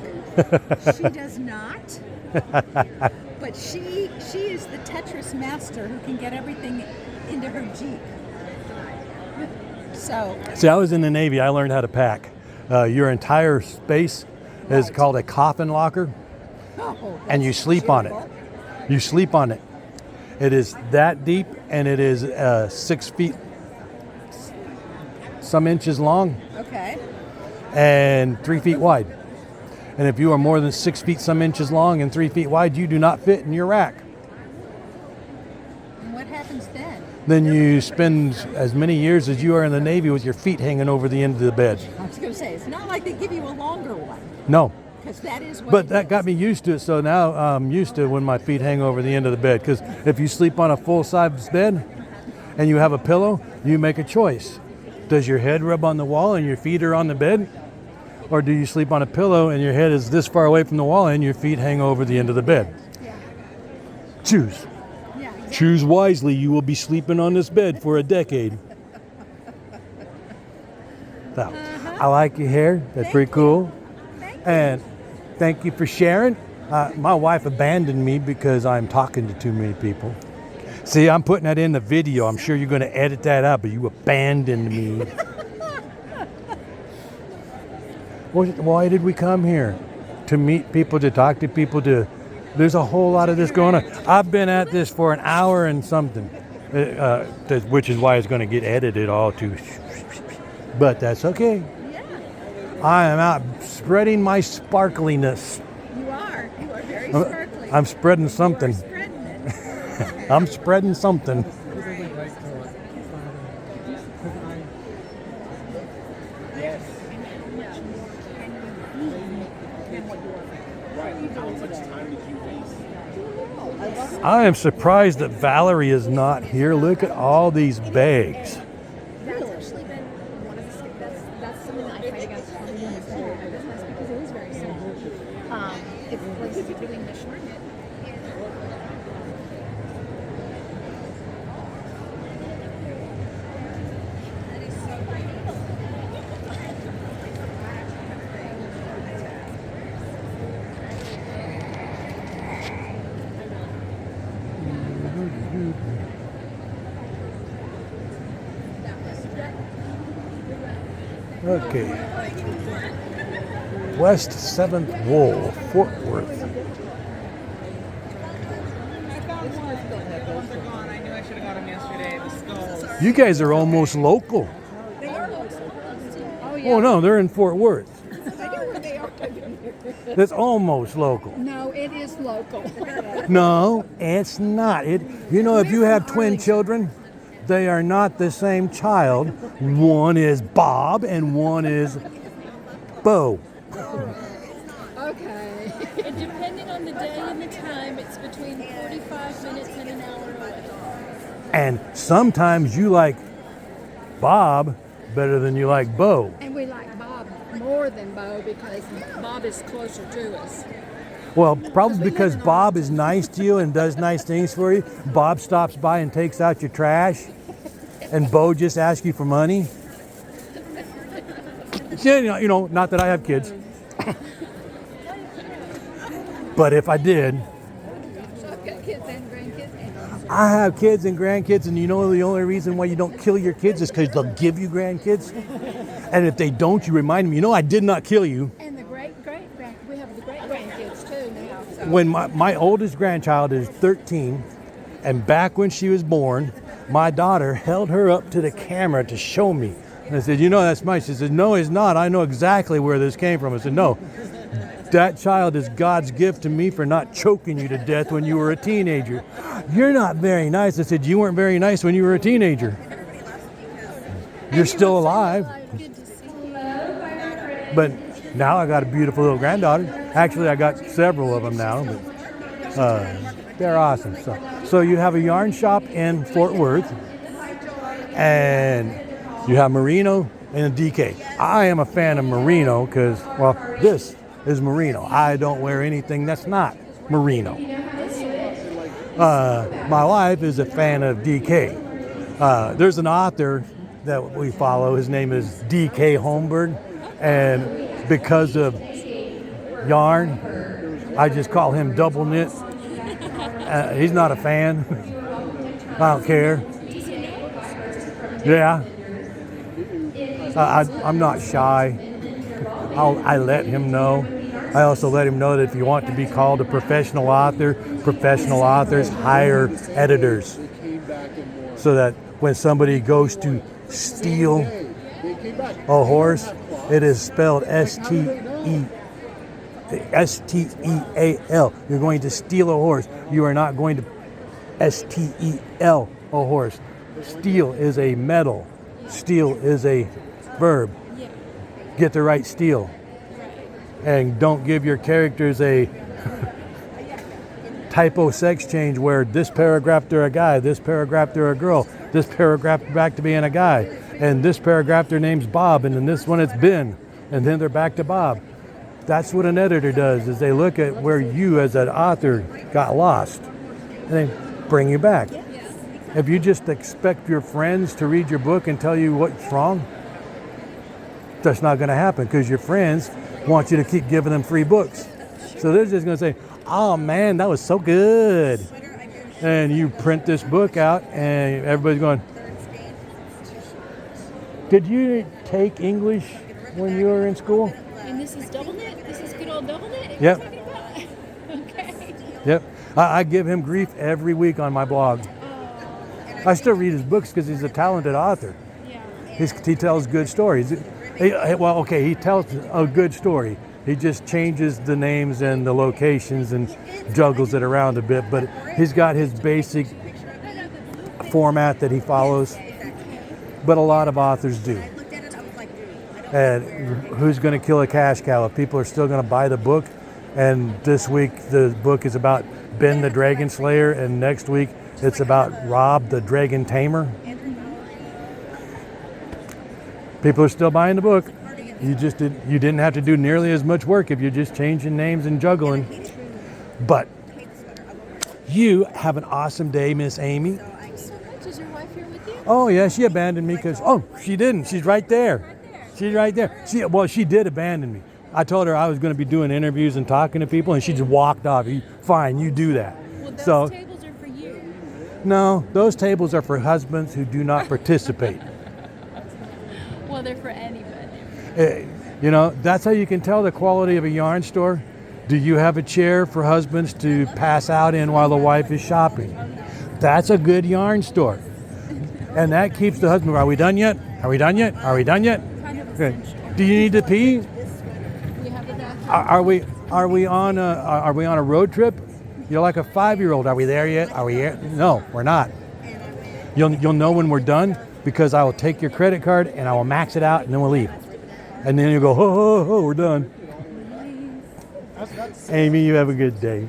She does not. But she is the Tetris master who can get everything into her Jeep. So. See, I was in the Navy. I learned how to pack. Your entire space is called a coffin locker, and you sleep on it. You sleep on it. It is that deep, and it is 6 feet, some inches long, Okay. and 3 feet wide. And if you are more than 6 feet some inches long and 3 feet wide, you do not fit in your rack. And what happens then? Then you spend as many years as you are in the Navy with your feet hanging over the end of the bed. I was going to say, it's not like they give you a longer one. No. Because that is what But it that is. got me used to it, so now I'm used to when my feet hang over the end of the bed. Because if you sleep on a full-size bed and you have a pillow, you make a choice. Does your head rub on the wall and your feet are on the bed? or do you sleep on a pillow and your head is this far away from the wall and your feet hang over the end of the bed? Choose. Choose wisely. You will be sleeping on this bed for a decade. So, I like your hair. That's pretty cool. And thank you for sharing. My wife abandoned me because I'm talking to too many people. See, I'm putting that in the video. I'm sure you're going to edit that out, but you abandoned me. Why did we come here? To meet people, to talk to people, there's a whole lot of this going on. I've been at this for an hour and something, which is why it's going to get edited all too. But that's okay. I am out spreading my sparkliness. You are. You are very sparkly. I'm spreading something. I'm spreading something. I am surprised that Valerie is not here. Look at all these bags. That's actually been one of the that's something that I fight against from the business because it is very simple. It's like doing the short knit. Okay. West 7th Wool, Fort Worth. You guys are almost local. Oh no, they're in Fort Worth. That's almost local. No, it is local. No, it's not. You know, if you have twin children, they are not the same child. One is Bob and one is Bo. Okay. And depending on the day and the time, it's between 45 minutes and an hour away. And sometimes you like Bob better than you like Bo. And we like Bob more than Bo because Bob is closer to us. Well, probably because Bob is nice to you and does nice things for you. Bob stops by and takes out your trash. And Bo just asks you for money. You know, not that I have kids. But if I did, I have kids and grandkids, and you know the only reason why you don't kill your kids is because they'll give you grandkids. And if they don't, you remind them, you know, I did not kill you. And the we have the great grandkids too now. So. When my oldest grandchild is 13, and back when she was born, my daughter held her up to the camera to show me. And I said, you know, that's mine. She said, no, it's not. I know exactly where this came from. I said, no, that child is God's gift to me for not choking you to death when you were a teenager. You're not very nice. I said, you weren't very nice when you were a teenager. You're still alive. But now I got a beautiful little granddaughter. Actually, I got several of them now. But, they're awesome. So you have a yarn shop in Fort Worth, and you have merino and DK. I am a fan of merino because, well, this is merino. I don't wear anything that's not merino. My wife is a fan of DK. There's an author that we follow. His name is DK Holmberg, and because of yarn, I just call him double knit. He's not a fan. I don't care. Yeah. I'm not shy. I let him know. I also let him know that if you want to be called a professional authors hire editors. So that when somebody goes to steal a horse, it is spelled S-T-E-A-L. You're going to steal a horse. You are not going to S-T-E-L a horse. Steal is a metal. Steal is a verb. Get the right steal. And don't give your characters a typo sex change where this paragraph they're a guy, this paragraph they're a girl, this paragraph back to being a guy, and this paragraph their name's Bob, and in this one it's Ben. and then they're back to Bob. That's what an editor does, is they look at where you as an author got lost and they bring you back. If you just expect your friends to read your book and tell you what's wrong, that's not going to happen, because your friends want you to keep giving them free books. So they're just going to say, oh man, that was so good. And you print this book out and everybody's going, did you take English when you were in school? And this is double knit? This is good old double knit? Yep. Okay. Yep. I give him grief every week on my blog. I still read his books because he's a talented author. He tells good stories. He tells a good story. He just changes the names and the locations and juggles it around a bit. But he's got his basic format that he follows. But a lot of authors do. And who's going to kill a cash cow if people are still going to buy the book? And this week the book is about Ben the Dragon Slayer, and next week it's about Rob the Dragon Tamer. People are still buying the book. You didn't have to do nearly as much work if you're just changing names and juggling. But you have an awesome day, Miss Amy. Is your wife here with you? Oh yeah, she abandoned me because she didn't. She's right there. She's right there. She did abandon me. I told her I was going to be doing interviews and talking to people, and she just walked off. Fine, you do that. Well, those tables are for you. No, those tables are for husbands who do not participate. Well, they're for anybody. That's how you can tell the quality of a yarn store. Do you have a chair for husbands to pass out in while the wife is shopping? That's a good yarn store. And that keeps the husband, are we done yet? Are we done yet? Are we done yet? Okay. Do you need to pee? Are we on a road trip? You're like a 5-year-old. Are we there yet? Are we here? No, we're not. You'll know when we're done, because I will take your credit card and I will max it out, and then we'll leave. And then you'll go, ho, ho, ho, we're done. Amy, you have a good day.